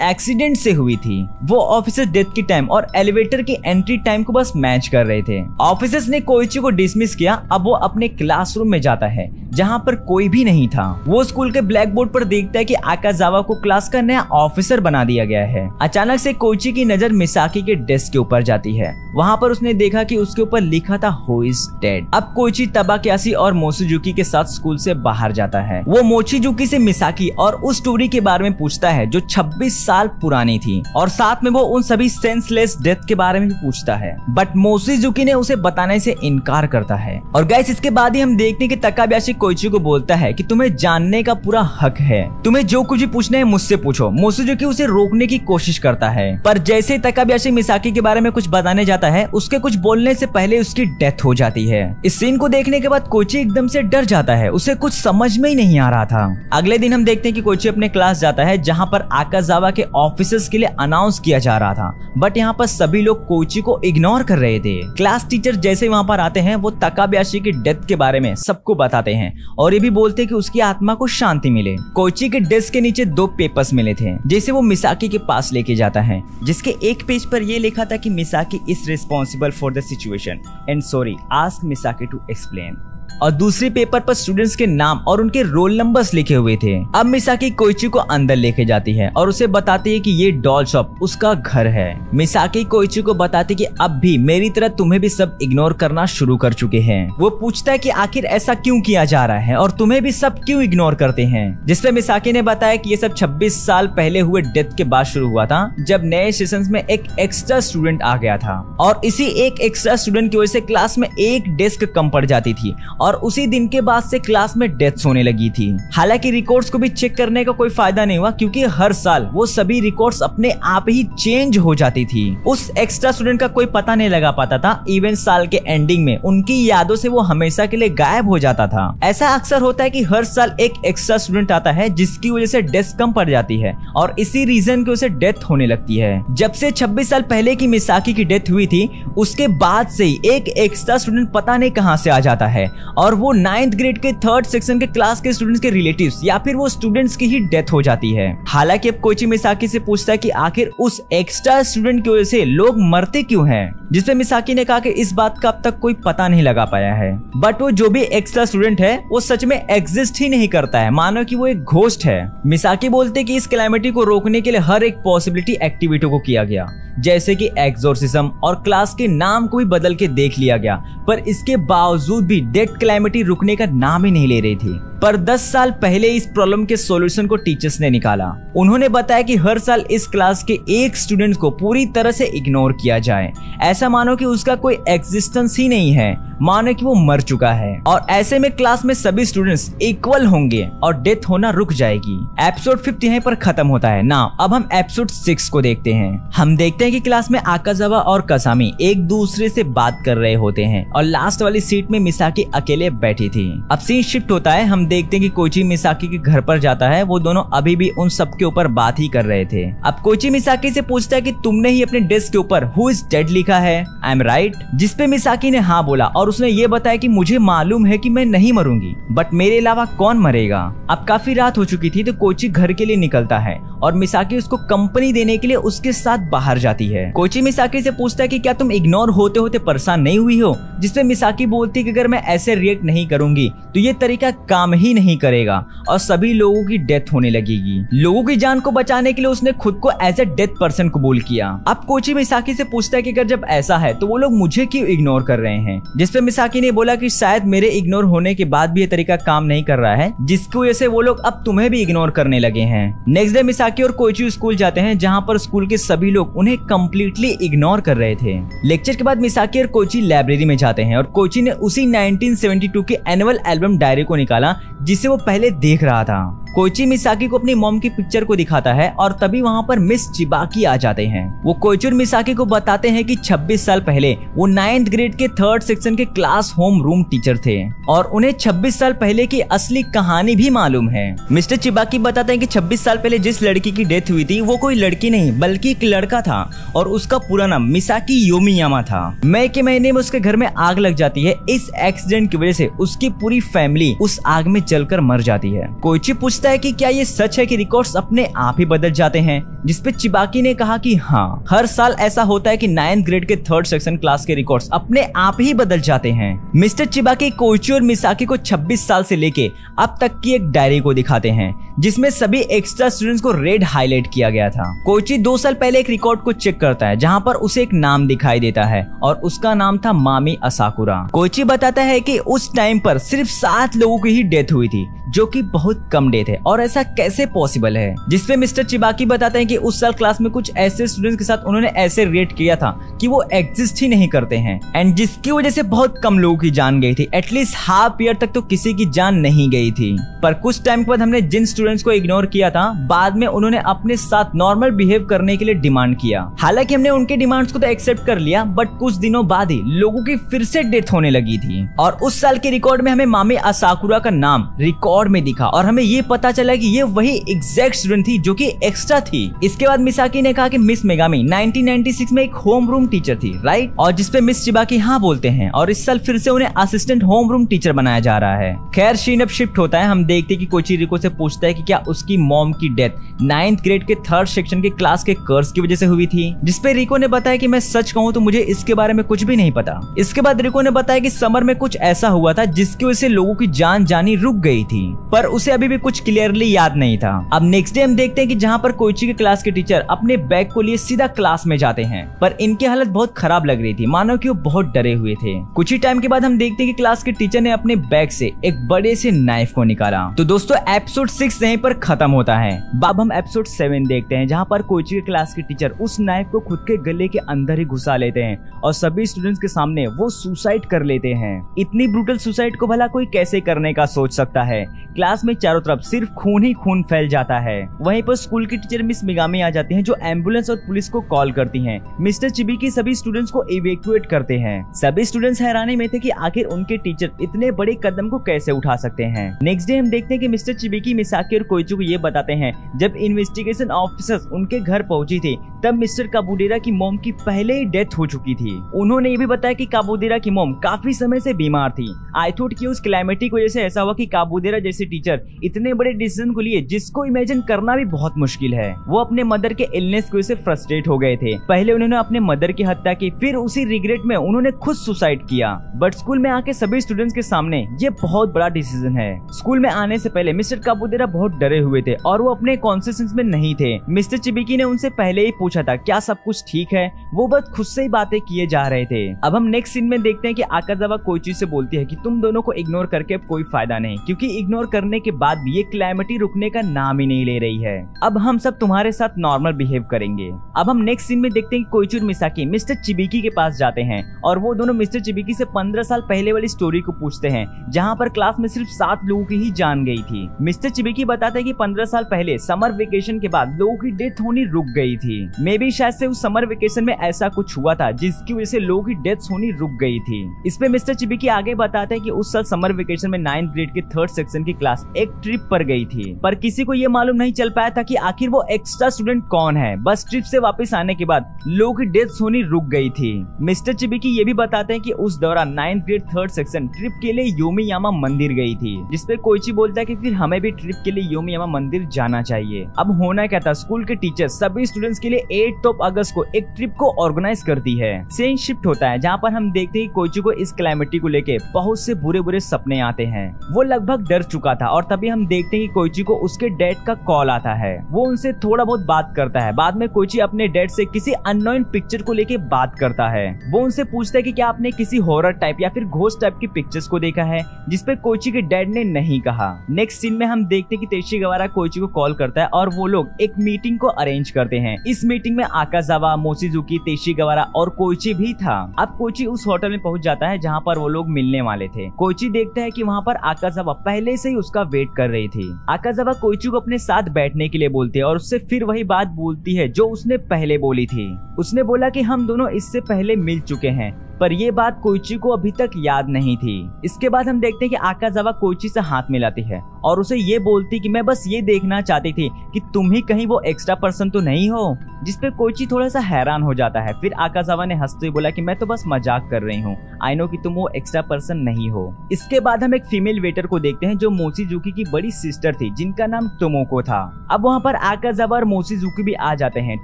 एक्सीडेंट से हुई थी। वो ऑफिसर डेथ की टाइम और एलिवेटर की एंट्री टाइम को बस मैच कर रहे थे। ऑफिसर्स ने कोइची को डिसमिस किया। अब वो अपने क्लासरूम में जाता है जहाँ पर कोई भी नहीं था। वो स्कूल के ब्लैक बोर्ड पर देखता है कि आकाजावा को क्लास का नया ऑफिसर बना दिया गया है। अचानक से कोइची की नजर मिसाकी के डेस्क के ऊपर जाती है। वहाँ पर उसने देखा कि उसके ऊपर लिखा था हु इज डेड। अब कोइची तबाक्यासी और मोशिजुकी के साथ स्कूल से बाहर जाता है। वो मोशिजुकी से मिसाकी और उस स्टोरी के बारे में पूछता है जो 26 साल पुरानी थी, और साथ में वो उन सभी सेंसलेस डेथ के बारे में भी पूछता है, बट मोशिजुकी ने उसे बताने से इनकार करता है। और गाइस इसके बाद ही हम देखते हैं कि तकाबयाशी कोइची को बोलता है कि तुम्हें जानने का पूरा हक है, तुम्हें जो कुछ भी पूछना है मुझसे पूछो। मोशिजुकी उसे रोकने की कोशिश करता है, पर जैसे ही तकाबयाशी मिसाकी के बारे में कुछ बताने जाता है, उसके कुछ बोलने से पहले उसकी डेथ हो जाती है। इस सीन को देखने के बाद कोइची एकदम से डर जाता है। उसे कुछ समझ में ही नहीं आ रहा था। अगले दिन हम देखते हैं कि कोइची अपने क्लास जाता है जहाँ पर आकाजावा के ऑफिसर्स के लिए अनाउंस किया जा रहा था, बट यहाँ पर सभी लोग कोइची को इग्नोर कर रहे थे। क्लास टीचर जैसे वहाँ पर आते हैं, वो तकाबयाशी की डेथ के बारे में सबको बताते हैं और ये भी बोलते हैं कि उसकी आत्मा को शांति मिले। कोइची के डेस्क के नीचे 2 पेपर्स मिले थे जिसे वो मिसाकी के पास लेके जाता है, जिसके एक पेज पर ये लिखा था कि Misaki is responsible for the situation and sorry ask Misaki to explain. और दूसरी पेपर पर स्टूडेंट्स के नाम और उनके रोल नंबर्स लिखे हुए थे। अब मिसाकी कोइची को अंदर लेके जाती है और उसे बताती है कि ये डॉल शॉप उसका घर है। मिसाकी कोइची को बताती कि अब भी मेरी तरह तुम्हें भी सब इग्नोर करना शुरू कर चुके हैं। वो पूछता है कि आखिर ऐसा क्यों किया जा रहा है और तुम्हें भी सब क्यों इग्नोर करते हैं, जिसपे मिसाकी ने बताया कि ये सब 26 साल पहले हुए डेथ के बाद शुरू हुआ था, जब नए सेशंस में एक एक्स्ट्रा स्टूडेंट आ गया था और इसी एक एक्स्ट्रा स्टूडेंट की वजह से क्लास में एक डेस्क कम पड़ जाती थी और उसी दिन के बाद से क्लास में डेथ्स होने लगी थी। हालांकि रिकॉर्ड्स को भी चेक करने का कोई फायदा नहीं हुआ, क्योंकि हर साल वो सभी रिकॉर्ड्स अपने आप ही चेंज हो जाती थी। उस एक्स्ट्रा स्टूडेंट का कोई पता नहीं लगा पाता था। इवन साल के एंडिंग में उनकी यादों से वो हमेशा के लिए गायब हो जाता था। ऐसा अक्सर होता है कि हर साल एक एक्स्ट्रा स्टूडेंट आता है जिसकी वजह से डेथ कम पड़ जाती है और इसी रीजन की वजह से डेथ होने लगती है। जब से 26 साल पहले की मिसाकी की डेथ हुई थी, उसके बाद से ही एक एक्स्ट्रा स्टूडेंट पता नहीं कहां से आ जाता है और वो 9th ग्रेड के 3rd सेक्शन के क्लास के स्टूडेंट्स के रिलेटिव्स या फिर वो स्टूडेंट्स की ही डेथ हो जाती है। हालांकि अब कोइची मिसाकी से पूछता है कि आखिर उस एक्स्ट्रा स्टूडेंट की वजह से लोग मरते क्यों हैं, जिसपे मिसाकी ने कहा कि इस बात का अब तक कोई पता नहीं लगा पाया है, बट वो जो भी एक्स्ट्रा स्टूडेंट है वो सच में एग्जिस्ट ही नहीं करता है, मानो कि वो एक घोस्ट है। मिसाकी बोलते कि इस कैलामिटी को रोकने के लिए हर एक पॉसिबिलिटी एक्टिविटी को किया गया, जैसे कि एक्सोर्सिज्म और क्लास के नाम को भी बदल के देख लिया गया, पर इसके बावजूद भी डेथ कैलामिटी रुकने का नाम ही नहीं ले रही थी। पर 10 साल पहले इस प्रॉब्लम के सॉल्यूशन को टीचर्स ने निकाला। उन्होंने बताया कि हर साल इस क्लास के एक स्टूडेंट को पूरी तरह से इग्नोर किया जाए, ऐसा मानो कि उसका कोई एग्जिस्टेंस ही नहीं है, मानो कि वो मर चुका है, और ऐसे में क्लास में सभी स्टूडेंट्स इक्वल होंगे और डेथ होना रुक जाएगी। एपिसोड 5 यहीं पर खत्म होता है ना। अब हम एपिसोड 6 को देखते हैं। हम देखते हैं कि क्लास में आकाजावा और कसामी एक दूसरे से बात कर रहे होते हैं और लास्ट वाली सीट में मिसाकी अकेले बैठी थी। अब सीन शिफ्ट होता है। हम देखते हैं कि कोइची मिसाकी के घर पर जाता है। वो दोनों अभी भी उन सब के ऊपर बात ही कर रहे थे। अब कोइची मिसाकी से पूछता है कि तुमने ही अपने डेस्क के ऊपर हु इज डेड लिखा है, आई एम राइट? जिसपे मिसाकी ने हाँ बोला और उसने ये बताया कि मुझे मालूम है कि मैं नहीं मरूंगी, बट मेरे अलावा कौन मरेगा। अब काफी रात हो चुकी थी तो कोइची घर के लिए निकलता है और मिसाकी उसको कंपनी देने के लिए उसके साथ बाहर जाती है। कोइची मिसाकी से पूछता है कि क्या तुम इग्नोर होते होते परेशान नहीं हुई हो, जिसपे मिसाकी बोलती है कि अगर मैं ऐसे रिएक्ट नहीं करूंगी तो ये तरीका काम ही नहीं करेगा और सभी लोगों की डेथ होने लगेगी। लोगों की जान को बचाने के लिए उसने खुद को एज ए डेथ पर्सन कबूल किया। अब कोइची मिसाकी से पूछता है कि अगर जब ऐसा है तो वो लोग मुझे क्यों इग्नोर कर रहे हैं, जिसपे मिसाकी ने बोला कि शायद मेरे इग्नोर होने के बाद भी ये तरीका काम नहीं कर रहा है, जिसकी वजह से वो लोग अब तुम्हें भी इग्नोर करने लगे हैं। नेक्स्ट डे मिसाकी और कोइची स्कूल जाते हैं, जहाँ पर स्कूल के सभी लोग उन्हें कम्प्लीटली इग्नोर कर रहे थे। लेक्चर के बाद मिसाकी और कोइची लाइब्रेरी में जाते हैं और कोइची ने उसी 1972 के एनुअल एल्बम डायरी को निकाला जिसे वो पहले देख रहा था। कोइची मिसाकी को अपनी मॉम की पिक्चर को दिखाता है और तभी वहाँ पर मिस चिबाकी आ जाते हैं। वो कोइची और मिसाकी को बताते हैं कि 26 साल पहले वो 9th ग्रेड के 3rd सेक्शन के क्लास होम रूम टीचर थे और उन्हें 26 साल पहले की असली कहानी भी मालूम है। मिस्टर चिबाकी बताते हैं कि 26 साल पहले जिस लड़की की डेथ हुई थी वो कोई लड़की नहीं बल्कि एक लड़का था और उसका पूरा नाम मिसाकी योमियामा था। मई के महीने में उसके घर में आग लग जाती है। इस एक्सीडेंट की वजह से उसकी पूरी फैमिली उस आग में जलकर मर जाती है। कोइची पूछता है कि क्या ये सच है कि रिकॉर्ड्स अपने आप ही बदल जाते हैं, जिसपे चिबाकी ने कहा कि हाँ, हर साल ऐसा होता है कि 9th ग्रेड के 3rd सेक्शन क्लास के रिकॉर्ड्स अपने आप ही बदल जाते हैं। मिस्टर चिबाकी कोइची और मिसाकी को 26 साल से लेके अब तक की एक डायरी को दिखाते हैं जिसमें सभी एक्स्ट्रा स्टूडेंट्स को रेड हाईलाइट किया गया था। कोइची 2 साल पहले एक रिकॉर्ड को चेक करता है जहाँ पर उसे एक नाम दिखाई देता है और उसका नाम था मामी असाकुरा। कोइची बताता है कि उस टाइम पर सिर्फ 7 लोगों की ही डेथ हुई थी, जो कि बहुत कम डेथ है और ऐसा कैसे पॉसिबल है। जिसपे मिस्टर चिबाकी बताते हैं कि उस साल क्लास में कुछ ऐसे स्टूडेंट्स के साथ उन्होंने ऐसे रेट किया था कि वो एग्जिस्ट ही नहीं करते हैं एंड जिसकी वजह से बहुत कम लोगों की जान गई थी। एटलीस्ट हाफ ईयर तक तो किसी की जान नहीं गई थी। पर कुछ टाइम के बाद हमने जिन स्टूडेंट्स को इग्नोर किया था, बाद में उन्होंने अपने साथ नॉर्मल बिहेव करने के लिए डिमांड किया। हालांकि हमने उनके डिमांड्स को तो एक्सेप्ट कर लिया, बट कुछ दिनों बाद ही लोगों की फिर से डेथ होने लगी थी और उस साल के रिकॉर्ड में हमें मामी असाकुरा का नाम रिकॉर्ड में दिखा और हमें ये पता चला कि ये वही एग्जैक्ट स्टूडेंट थी जो कि एक्स्ट्रा थी। इसके बाद मिसाकी ने कहा कि मिस मेगामी 1996 में एक होम रूम टीचर थी, राइट? और जिसपे मिस चिबाकी हाँ बोलते हैं और इस साल फिर से उन्हें असिस्टेंट होम रूम टीचर बनाया जा रहा है। खैर सीन अब शिफ्ट होता है। हम देखते हैं कि कोइची रिको से पूछता है कि क्या उसकी मॉम की डेथ 9th ग्रेड के 3rd सेक्शन के क्लास के कर्स की वजह से हुई थी, जिसपे रिको ने बताया कि मैं सच कहूँ तो मुझे इसके बारे में कुछ भी नहीं पता। इसके बाद रिको ने बताया कि समर में कुछ ऐसा हुआ था जिसकी वजह से लोगों की जान जानी रुक गई थी, पर उसे अभी भी कुछ क्लियरली याद नहीं था। अब नेक्स्ट डे हम देखते हैं कि जहाँ पर कोइची के क्लास के टीचर अपने बैग को लिए सीधा क्लास में जाते हैं, पर इनकी हालत बहुत खराब लग रही थी, मानो कि वो बहुत डरे हुए थे। कुछ ही टाइम के बाद हम देखते हैं कि क्लास के टीचर ने अपने बैग से एक बड़े से नाइफ को निकाला। तो दोस्तों एपिसोड 6 यहीं पर खत्म होता है। अब हम एपिसोड 7 देखते हैं जहाँ पर कोइची के क्लास के टीचर उस नाइफ को खुद के गले के अंदर ही घुसा लेते हैं और सभी स्टूडेंट्स के सामने वो सुसाइड कर लेते हैं। इतनी ब्रूटल सुसाइड को भला कोई कैसे करने का सोच सकता है। क्लास में चारों तरफ सिर्फ खून ही खून फैल जाता है। वहीं पर स्कूल की टीचर मिस मिगामी आ जाती हैं जो एम्बुलेंस और पुलिस को कॉल करती हैं। मिस्टर चिबिकी सभी स्टूडेंट्स को इवैक्यूएट करते हैं। सभी स्टूडेंट्स हैरानी में थे कि आखिर उनके टीचर इतने बड़े कदम को कैसे उठा सकते हैं। नेक्स्ट डे हम देखते हैं कि मिस्टर चिबिकी मिसाकी और कोइची को ये बताते हैं जब इन्वेस्टिगेशन ऑफिसर्स उनके घर पहुंची थी तब मिस्टर काबुडेरा की मॉम की पहले ही डेथ हो चुकी थी। उन्होंने ये भी बताया कि काबुडेरा की मॉम काफी समय से बीमार थी। आई थॉट कि उस क्लाइमेटिक वजह से ऐसा हुआ कि काबुडेरा जैसे टीचर इतने बड़े डिसीजन को लिए जिसको इमेजिन करना भी बहुत मुश्किल है। वो अपने मदर के इलनेस की वजह से फ्रस्ट्रेट हो गए थे। पहले उन्होंने अपने मदर की हत्या की, फिर उसी रिग्रेट में उन्होंने खुद सुसाइड किया। बट स्कूल में आके सभी स्टूडेंट्स के सामने ये बहुत बड़ा डिसीजन है। स्कूल में आने से पहले मिस्टर काबुडेरा बहुत डरे हुए थे और वो अपने कॉन्शियस में नहीं थे। मिस्टर चिबिकी ने उनसे पहले ही पूछा था क्या सब कुछ ठीक है, वो बस खुद से ही बातें किए जा रहे थे। अब हम नेक्स्ट सीन में देखते हैं कि आकाजावा कोइची से बोलती है कि तुम दोनों को इग्नोर करके कोई फायदा नहीं, क्योंकि इग्नोर करने के बाद भी ये क्लैमिटी रुकने का नाम ही नहीं ले रही है। अब हम सब तुम्हारे साथ नॉर्मल बिहेव करेंगे। अब हम नेक्स्ट सीन में देखते हैं कि कोइची और मिसाकी मिस्टर चिबिकी के पास जाते हैं और वो दोनों मिस्टर चिबिकी से 15 साल पहले वाली स्टोरी को पूछते हैं जहाँ पर क्लास में सिर्फ 7 लोगों की ही जान गई थी। मिस्टर चिबिकी बताते हैं कि 15 साल पहले समर वेकेशन के बाद लोगों की डेथ होनी रुक गई थी। मे बी शायद से उस समर वेकेशन में ऐसा कुछ हुआ था जिसकी वजह से लोगों की डेथ होनी रुक गई थी। इस पे मिस्टर चिबिकी आगे बताते हैं कि उस साल समर वेकेशन में 9th ग्रेड के 3rd सेक्शन की क्लास एक ट्रिप पर गई थी, पर किसी को ये मालूम नहीं चल पाया था कि आखिर वो एक्स्ट्रा स्टूडेंट कौन है। बस ट्रिप से वापस आने के बाद लोगों की डेथ होनी रुक गई थी। मिस्टर चिबिकी ये भी बताते हैं कि उस दौरान 9th grade 3rd section trip के लिए योमियामा मंदिर गई थी, जिसपे कोइची बोलता है कि फिर हमें भी ट्रिप के लिए योमियामा मंदिर जाना चाहिए। अब होना क्या था, स्कूल के टीचर सभी स्टूडेंट्स के लिए 8 अगस्त को एक ट्रिप को ऑर्गेनाइज करती है। सीन शिफ्ट होता है जहाँ पर हम देखते हैं कोइची को इस क्लाइमेटी को लेके बहुत से बुरे बुरे सपने आते हैं। वो लगभग डर चुका था और तभी हम देखते हैं कि कोइची को उसके डैड का कॉल आता है। वो उनसे थोड़ा बहुत बात करता है। बाद में कोइची अपने डैड से किसी अननोन पिक्चर को लेके बात करता है। वो उनसे पूछता है कि क्या आपने किसी हॉरर टाइप या फिर घोस्ट टाइप की पिक्चर्स को देखा है, जिसपे कोइची के डैड ने नहीं कहा। नेक्स्ट सीन में हम देखते हैं कि तेशिगावारा कोइची को कॉल करता है और वो लोग एक मीटिंग को अरेंज करते हैं। इस मीटिंग में आकाजावा, मोशिजुकी, तेशिगावारा और कोइची भी था। अब कोइची उस होटल में पहुंच जाता है जहाँ पर वो लोग मिलने वाले थे। कोइची देखता है कि वहाँ पर आकाजावा पहले से से ही उसका वेट कर रही थी। आकाजावा कोइची को अपने साथ बैठने के लिए बोलती है और उससे फिर वही बात बोलती है जो उसने पहले बोली थी। उसने बोला कि हम दोनों इससे पहले मिल चुके हैं, पर ये बात कोइची को अभी तक याद नहीं थी। इसके बाद हम देखते हैं कि आकाजावा कोइची से हाथ मिलाती है और उसे ये बोलती कि मैं बस ये देखना चाहती थी कि तुम ही कहीं वो एक्स्ट्रा पर्सन तो नहीं हो, जिसपे कोइची थोड़ा सा हैरान हो जाता है। फिर आकाजावा ने हंसते हुए बोला कि मैं तो बस मजाक कर रही हूँ, आई नो कि तुम वो एक्स्ट्रा पर्सन नहीं हो। इसके बाद हम एक फीमेल वेटर को देखते हैं जो मोशीजुकी की बड़ी सिस्टर थी जिनका नाम टोमोको था। अब वहाँ पर आकाजावा और मोशीजुकी भी आ जाते हैं।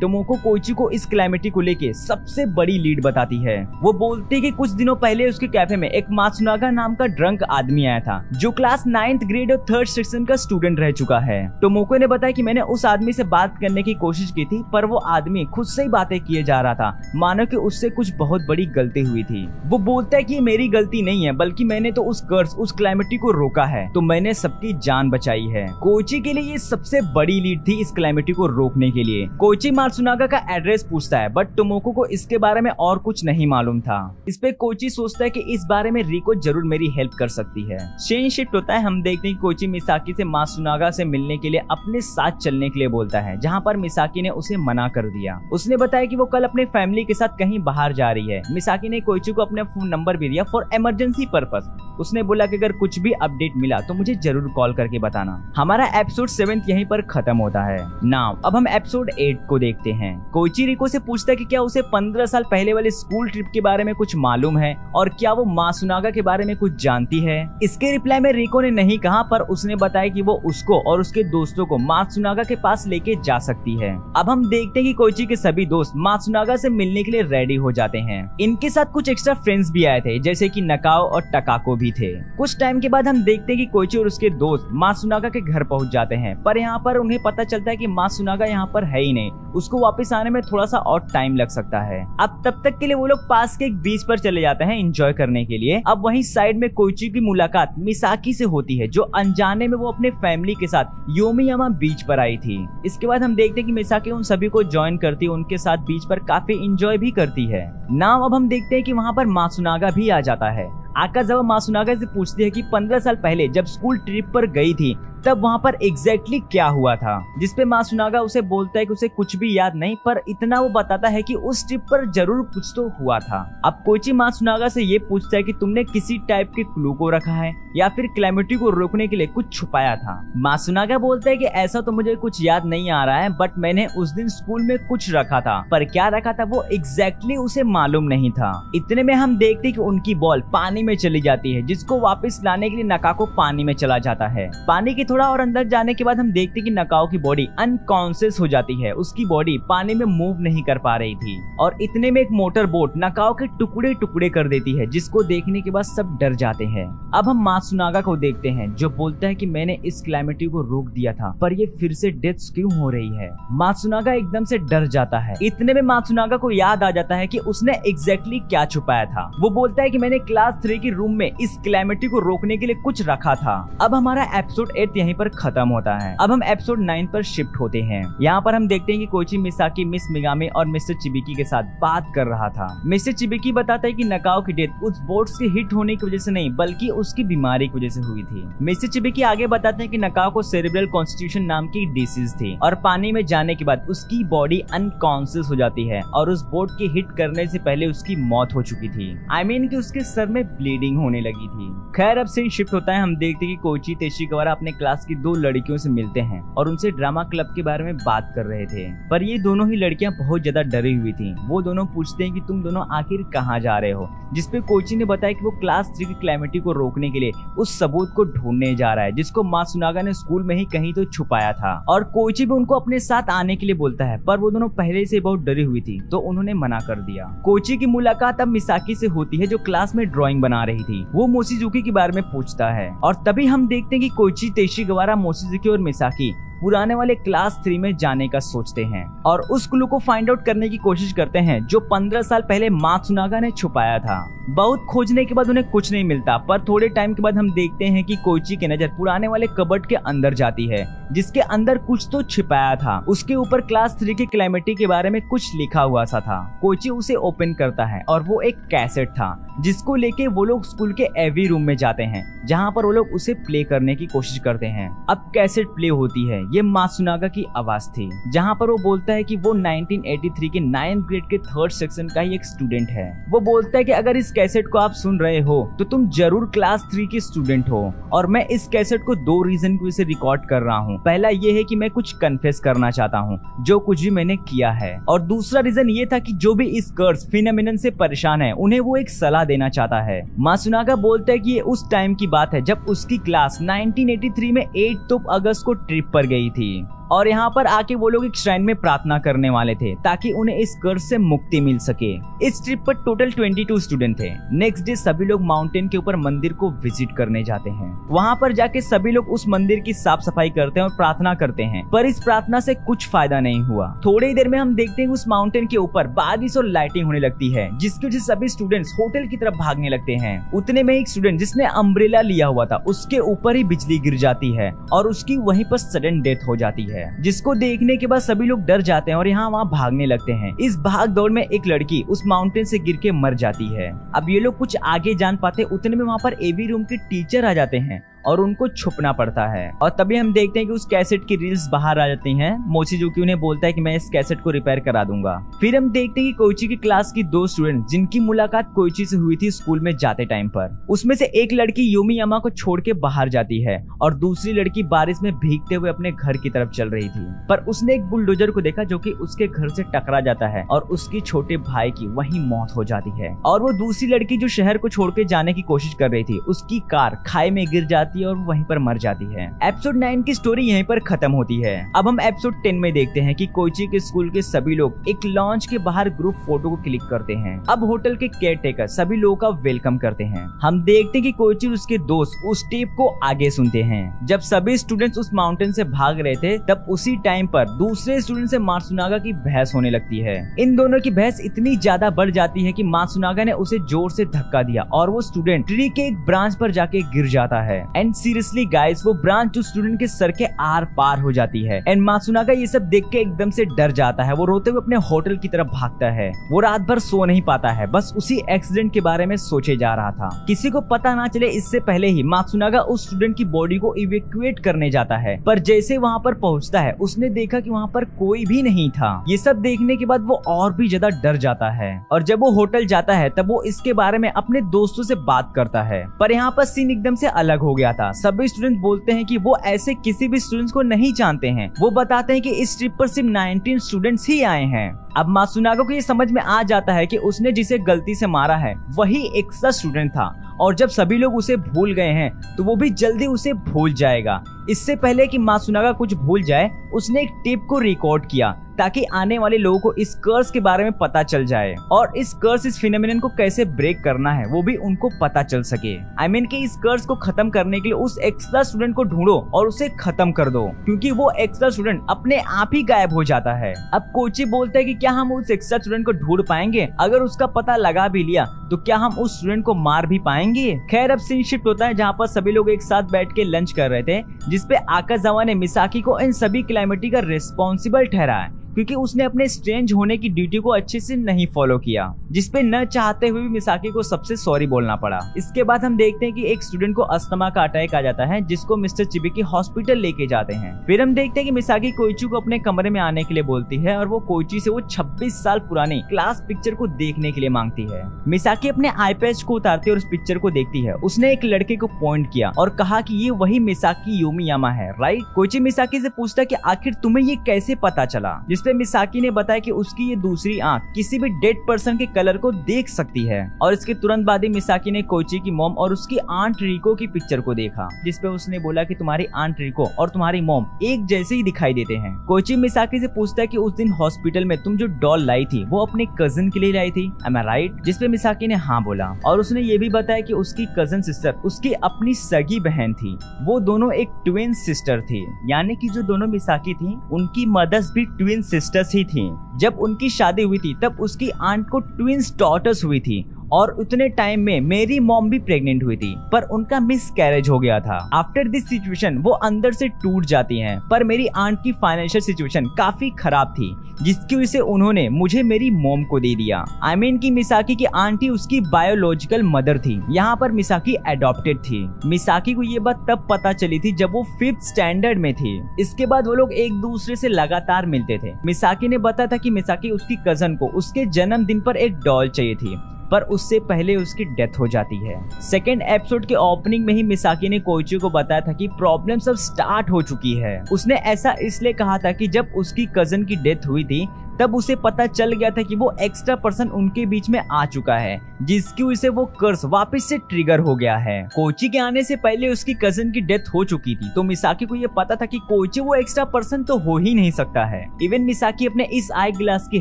टोमोको कोइची को इस कैलेमिटी को लेके सबसे बड़ी लीड बताती है। वो बोलती है कि कुछ दिनों पहले उसके कैफे में एक मात्सुनागा नाम का ड्रंक आदमी आया था जो क्लास 9th ग्रेड और 3rd सेक्शन का स्टूडेंट रह चुका है। टोमोको ने बताया कि मैंने उस आदमी से बात करने की कोशिश की थी, पर वो आदमी खुद से ही बातें किए जा रहा था, मानो कि उससे कुछ बहुत बड़ी गलती हुई थी। वो बोलता है कि ये मेरी गलती नहीं है, बल्कि मैंने तो उस कर्स, उस कैलेमिटी को रोका है, तो मैंने सबकी जान बचाई है। कोइची के लिए ये सबसे बड़ी लीड थी इस कैलेमिटी को रोकने के लिए। कोइची मात्सुनागा का एड्रेस पूछता है, बट टोमोको को इसके बारे में और कुछ नहीं मालूम था। इस पे कोइची सोचता है कि इस बारे में रिको जरूर मेरी हेल्प कर सकती है। सीन शिफ्ट होता है, हम देखते हैं कि कोइची मिसाकी से मात्सुनागा से मिलने के लिए अपने साथ चलने के लिए बोलता है, जहाँ पर मिसाकी ने उसे मना कर दिया। उसने बताया कि वो कल अपने फैमिली के साथ कहीं बाहर जा रही है। मिसाकी ने कोइची को अपना फोन नंबर भी दिया फॉर इमरजेंसी पर्पस। उसने बोला कि अगर कुछ भी अपडेट मिला तो मुझे जरूर कॉल करके बताना। हमारा एपिसोड 7 यहीं पर खत्म होता है। नाउ अब हम एपिसोड 8 को देखते हैं। कोइची रिको से पूछता है कि क्या उसे 15 साल पहले वाले स्कूल ट्रिप के बारे में कुछ मालूम है और क्या वो मात्सुनागा के बारे में कुछ जानती है। इसके रिप्लाई में रिको ने नहीं कहा, पर उसने बताया कि वो उसको और उसके दोस्तों को मात्सुनागा के पास लेके जा सकती है। अब हम देखते हैं कि कोइची के सभी दोस्त मात्सुनागा से मिलने के लिए रेडी हो जाते हैं। इनके साथ कुछ एक्स्ट्रा फ्रेंड्स भी आए थे, जैसे कि नकाओ और टकाको भी थे। कुछ टाइम के बाद हम देखते हैं कि कोइची और उसके दोस्त मात्सुनागा के घर पहुंच जाते हैं, पर यहाँ पर उन्हें पता चलता है कि मात्सुनागा यहाँ पर है ही नहीं। उसको वापस आने में थोड़ा सा और टाइम लग सकता है। अब तब तक के लिए वो लोग पास के एक बीच पर चले जाते हैं एंजॉय करने के लिए। अब वहीं साइड में कोइची की मुलाकात मिसाकी से होती है, जो अनजाने में वो अपने फैमिली के साथ योमियामा बीच पर आई थी। इसके बाद हम देखते हैं कि मिसाकी उन सभी को ज्वाइन करती है, उनके साथ बीच पर काफी एंजॉय भी करती है। नाउ अब हम देखते हैं कि वहाँ पर मात्सुनागा भी आ जाता है। आकाजावा मात्सुनागा से पूछती है कि 15 साल पहले जब स्कूल ट्रिप पर गई थी तब वहाँ पर एग्जैक्टली क्या हुआ था, जिसपे मात्सुनागा उसे बोलता है कि उसे कुछ भी याद नहीं, पर इतना वो बताता है कि उस ट्रिप पर जरूर कुछ तो हुआ था। अब कोइची मात्सुनागा से ये पूछता है कि तुमने किसी टाइप के क्लू को रखा है या फिर कैलेमिटी को रोकने के लिए कुछ छुपाया था। मात्सुनागा बोलता है कि ऐसा तो मुझे कुछ याद नहीं आ रहा है, बट मैंने उस दिन स्कूल में कुछ रखा था, पर क्या रखा था वो एग्जैक्टली उसे मालूम नहीं था। इतने में हम देखते कि उनकी बॉल पानी में चली जाती है, जिसको वापस लाने के लिए नकाको पानी में चला जाता है। पानी की थोड़ा और अंदर जाने के बाद हम देखते कि नकाओ की बॉडी अनकॉन्शियस हो जाती है। उसकी बॉडी पानी में मूव नहीं कर पा रही थी और इतने में एक मोटर बोट नकाओ के टुकड़े टुकड़े कर देती है, जिसको देखने के बाद सब डर जाते हैं। अब हम मात्सुनागा को देखते हैं, जो बोलता है कि मैंने इस कैलेमिटी को रोक दिया था, पर ये फिर से डेथ्स क्यों हो रही है। मात्सुनागा एकदम से डर जाता है। इतने में मात्सुनागा को याद आ जाता है कि उसने एग्जैक्टली क्या छुपाया था। वो बोलता है कि मैंने क्लास 3 की रूम में इस कैलेमिटी को रोकने के लिए कुछ रखा था। अब हमारा एपिसोड 8 यहीं पर खत्म होता है। अब हम एपिसोड 9 पर शिफ्ट होते हैं। यहाँ पर हम देखते हैं कि कोइची मिसाकी, मिस मिगामी और मिस्टर चिबिकी के साथ बात कर रहा था। मिस्टर चिबिकी बताता है कि नकाओ की डेथ उस बोट्स के हिट होने की वजह से नहीं, बल्कि उसकी बीमारी की वजह से हुई थी। मिस्टर चिबिकी आगे बताते हैं कि नकाओ को सेरेब्रल कॉन्स्टिट्यूशन नाम की डिसीज थी और पानी में जाने के बाद उसकी बॉडी अनकॉन्शियस हो जाती है और उस बोट के हिट करने से पहले उसकी मौत हो चुकी थी। I mean कि उसके सर में ब्लीडिंग होने लगी थी। खैर अब सीन शिफ्ट होता है। हम देखते हैं कि कोइची तेशिकावारा अपने क्लास की 2 लड़कियों से मिलते हैं और उनसे ड्रामा क्लब के बारे में बात कर रहे थे, पर ये दोनों ही लड़कियां बहुत ज्यादा डरी हुई थी। वो दोनों पूछते हैं कि तुम दोनों आखिर कहाँ जा रहे हो, जिसपे कोइची ने बताया कि वो क्लास 3 की कैलेमिटी को रोकने के लिए उस सबूत को ढूंढने जा रहा है, जिसको मात्सुनागा ने स्कूल में ही कहीं तो छुपाया था। और कोइची भी उनको अपने साथ आने के लिए बोलता है, पर वो दोनों पहले से बहुत डरी हुई थी, तो उन्होंने मना कर दिया। कोइची की मुलाकात अब मिसाकी से होती है, जो क्लास में ड्राइंग बना रही थी। वो मोशीजुकी के बारे में पूछता है और तभी हम देखते हैं कि कोइची, तेशिकावारा, मोशीजुकी और मिसाकी पुराने वाले क्लास 3 में जाने का सोचते हैं और उस क्लू को फाइंड आउट करने की कोशिश करते हैं जो 15 साल पहले मात्सुनागा ने छुपाया था। बहुत खोजने के बाद उन्हें कुछ नहीं मिलता, पर थोड़े टाइम के बाद हम देखते हैं कि कोइची की नजर पुराने वाले कबर्ड के अंदर जाती है, जिसके अंदर कुछ तो छिपाया था। उसके ऊपर क्लास 3 की कैलेमिटी के बारे में कुछ लिखा हुआ सा था। कोइची उसे ओपन करता है और वो एक कैसेट था, जिसको लेके वो लोग स्कूल के एवी रूम में जाते हैं, जहाँ पर वो लोग उसे प्ले करने की कोशिश करते हैं। अब कैसेट प्ले होती है, ये मात्सुनागा की आवाज थी, जहाँ पर वो बोलता है कि वो 1983 के 9th ग्रेड के 3rd सेक्शन का ही एक स्टूडेंट है। वो बोलता है कि अगर इस कैसेट को आप सुन रहे हो तो तुम जरूर क्लास 3 के स्टूडेंट हो, और मैं इस कैसेट को 2 रीजन की वजह से रिकॉर्ड कर रहा हूँ। पहला ये है कि मैं कुछ कन्फेस करना चाहता हूँ जो कुछ भी मैंने किया है, और दूसरा रीजन ये था कि जो भी इस कर्स फिनोमेनन से परेशान है उन्हें वो एक सलाह देना चाहता है। मात्सुनागा बोलता है कि ये उस टाइम की बात है जब उसकी क्लास 1983 में 8 अगस्त को ट्रिप पर गई थी, और यहाँ पर आके वो लोग एक श्राइन में प्रार्थना करने वाले थे ताकि उन्हें इस कर्ज से मुक्ति मिल सके। इस ट्रिप पर टोटल 22 स्टूडेंट थे। नेक्स्ट डे सभी लोग माउंटेन के ऊपर मंदिर को विजिट करने जाते हैं। वहाँ पर जाके सभी लोग उस मंदिर की साफ सफाई करते हैं और प्रार्थना करते हैं, पर इस प्रार्थना से कुछ फायदा नहीं हुआ। थोड़ी ही देर में हम देखते हैं उस माउंटेन के ऊपर बारिश और लाइटिंग होने लगती है, जिसकी वजह से सभी स्टूडेंट्स होटल की तरफ भागने लगते हैं। उतने में एक स्टूडेंट जिसने अम्ब्रेला लिया हुआ था, उसके ऊपर ही बिजली गिर जाती है और उसकी वहीं पर सडन डेथ हो जाती है, जिसको देखने के बाद सभी लोग डर जाते हैं और यहाँ वहाँ भागने लगते हैं। इस भाग दौड़ में एक लड़की उस माउंटेन से गिर के मर जाती है। अब ये लोग कुछ आगे जान पाते, उतने में वहाँ पर एवी रूम के टीचर आ जाते हैं और उनको छुपना पड़ता है, और तभी हम देखते हैं कि उस कैसेट की रील्स बाहर आ जाती हैं। मोचिजुकी उन्हें बोलता है कि मैं इस कैसेट को रिपेयर करा दूंगा। फिर हम देखते हैं कि कोइची की क्लास की 2 स्टूडेंट जिनकी मुलाकात कोइची से हुई थी स्कूल में जाते टाइम पर, उसमें से एक लड़की योमियामा को छोड़ के बाहर जाती है और दूसरी लड़की बारिश में भीगते हुए अपने घर की तरफ चल रही थी, पर उसने एक बुलडोजर को देखा जो कि उसके घर से टकरा जाता है और उसकी छोटे भाई की वहीं मौत हो जाती है। और वो दूसरी लड़की जो शहर को छोड़ के जाने की कोशिश कर रही थी, उसकी कार खाई में गिर जाती है और वहीं पर मर जाती है। एपिसोड 9 की स्टोरी यहीं पर खत्म होती है। अब हम एपिसोड 10 में देखते हैं कि कोइची के स्कूल के सभी लोग एक लॉन्च के बाहर ग्रुप फोटो को क्लिक करते हैं। अब होटल के केयरटेकर सभी लोगों का वेलकम करते हैं। हम देखते हैं कि कोइची और उसके दोस्त उस टेप को आगे सुनते हैं। जब सभी स्टूडेंट्स उस माउंटेन से भाग रहे थे, तब उसी टाइम पर दूसरे स्टूडेंट से मात्सुनागा की बहस होने लगती है। इन दोनों की बहस इतनी ज्यादा बढ़ जाती है कि मात्सुनागा ने उसे जोर से धक्का दिया और वो स्टूडेंट ट्री के एक ब्रांच पर जाके गिर जाता है। एंड सीरियसली गाइस, वो ब्रांच उस स्टूडेंट के सर के आर पार हो जाती है। एंड मात्सुनागा ये सब देख के एकदम से डर जाता है। वो रोते हुए अपने होटल की तरफ भागता है। वो रात भर सो नहीं पाता है, बस उसी एक्सीडेंट के बारे में सोचे जा रहा था। किसी को पता ना चले इससे पहले ही मात्सुनागा उस स्टूडेंट की बॉडी को इवैक्यूएट करने जाता है, पर जैसे वहाँ पर पहुँचता है उसने देखा कि वहाँ पर कोई भी नहीं था। ये सब देखने के बाद वो और भी ज्यादा डर जाता है, और जब वो होटल जाता है तब वो इसके बारे में अपने दोस्तों से बात करता है। पर यहाँ पर सीन एकदम से अलग हो गया था। सभी स्टूडेंट बोलते हैं कि वो ऐसे किसी भी स्टूडेंट्स को नहीं जानते हैं। वो बताते हैं कि इस ट्रिप पर सिर्फ 19 स्टूडेंट्स ही आए हैं। अब मात्सुनागा को ये समझ में आ जाता है कि उसने जिसे गलती से मारा है वही एक्स्ट्रा स्टूडेंट था, और जब सभी लोग उसे भूल गए हैं तो वो भी जल्दी उसे भूल जाएगा। इससे पहले कि मात्सुनागा कुछ भूल जाए, उसने एक टेप को रिकॉर्ड किया ताकि आने वाले लोगों को इस कर्स के बारे में पता चल जाए, और इस कर्स, इस फिनोमेनन को कैसे ब्रेक करना है वो भी उनको पता चल सके। I mean कि इस कर्स को खत्म करने के लिए उस एक्स्ट्रा स्टूडेंट को ढूंढो और उसे खत्म कर दो, क्योंकि वो एक्स्ट्रा स्टूडेंट अपने आप ही गायब हो जाता है। अब कोची बोलता है कि क्या हम उस एक्स्ट्रा स्टूडेंट को ढूंढ पाएंगे? अगर उसका पता लगा भी लिया तो क्या हम उस स्टूडेंट को मार भी पाएंगे? खैर, अब सीन शिफ्ट होता है जहाँ पर सभी लोग एक साथ बैठ के लंच कर रहे थे, जिसपे आकाजावा ने मिसाकी को इन सभी कैलेमिटी का रिस्पॉन्सिबल ठहराया, क्योंकि उसने अपने स्ट्रेंज होने की ड्यूटी को अच्छे से नहीं फॉलो किया, जिसपे न चाहते हुए भी मिसाकी को सबसे सॉरी बोलना पड़ा। इसके बाद हम देखते हैं कि एक स्टूडेंट को अस्थमा का अटैक आ जाता है, जिसको मिस्टर चिबिकी हॉस्पिटल लेके जाते हैं। फिर हम देखते हैं कि मिसाकी कोइची को अपने कमरे में आने के लिए बोलती है, और वो कोइची से वो 26 साल पुरानी क्लास पिक्चर को देखने के लिए मांगती है। मिसाकी अपने आई पैच को उतारती है और उस पिक्चर को देखती है। उसने एक लड़के को पॉइंट किया और कहा कि ये वही मिसाकी योमियामा है, राइट? कोइची मिसाकी से पूछता कि आखिर तुम्हें ये कैसे पता चला, जिसपे मिसाकी ने बताया कि उसकी ये दूसरी आंख किसी भी डेड पर्सन के कलर को देख सकती है। और इसके तुरंत बाद ही मिसाकी ने कोइची की मॉम और उसकी आंट रिको की पिक्चर को देखा, जिसपे उसने बोला कि तुम्हारी आंट रिको और तुम्हारी मॉम एक जैसे ही दिखाई देते हैं। कोइची मिसाकी से पूछता है कि उस दिन हॉस्पिटल में तुम जो डॉल लाई थी वो अपने कजिन के लिए लाई थी, एम आई राइट? जिसपे मिसाकी ने हाँ बोला, और उसने ये भी बताया कि उसकी कजिन सिस्टर उसकी अपनी सगी बहन थी। वो दोनों एक ट्विन सिस्टर थी, यानी कि जो दोनों मिसाकी थी उनकी मदर्स भी ट्विन सिस्टर्स ही थी। जब उनकी शादी हुई थी तब उसकी आंट को ट्विंस डॉटर्स हुई थी, और उतने टाइम में मेरी मॉम भी प्रेग्नेंट हुई थी, पर उनका मिस कैरेज हो गया था। आफ्टर दिस सिचुएशन वो अंदर से टूट जाती हैं, पर मेरी आंट की फाइनेंशियल सिचुएशन काफी खराब थी, जिसकी वजह से उन्होंने मुझे मेरी मॉम को दे दिया। आई मीन कि मिसाकी की आंटी उसकी बायोलॉजिकल मदर थी, यहाँ पर मिसाकी एडॉप्टेड थी। मिसाकी को ये बात तब पता चली थी जब वो 5th स्टैंडर्ड में थी। इसके बाद वो लोग एक दूसरे से लगातार मिलते थे। मिसाकी ने बताया था कि मिसाकी उसकी कजन को उसके जन्मदिन पर एक डॉल चाहिए थी, पर उससे पहले उसकी डेथ हो जाती है। सेकेंड एपिसोड के ओपनिंग में ही मिसाकी ने कोइची को बताया था कि प्रॉब्लम सब स्टार्ट हो चुकी है। उसने ऐसा इसलिए कहा था कि जब उसकी कजन की डेथ हुई थी तब उसे पता चल गया था कि वो एक्स्ट्रा पर्सन उनके बीच में आ चुका है, जिसकी वजह से वो कर्स वापस से ट्रिगर हो गया है। कोइची के आने से पहले उसकी कजन की डेथ हो चुकी थी, तो मिसाकी को ये पता था कि कोइची वो एक्स्ट्रा पर्सन तो हो ही नहीं सकता है। इवन मिसाकी अपने इस आई ग्लास की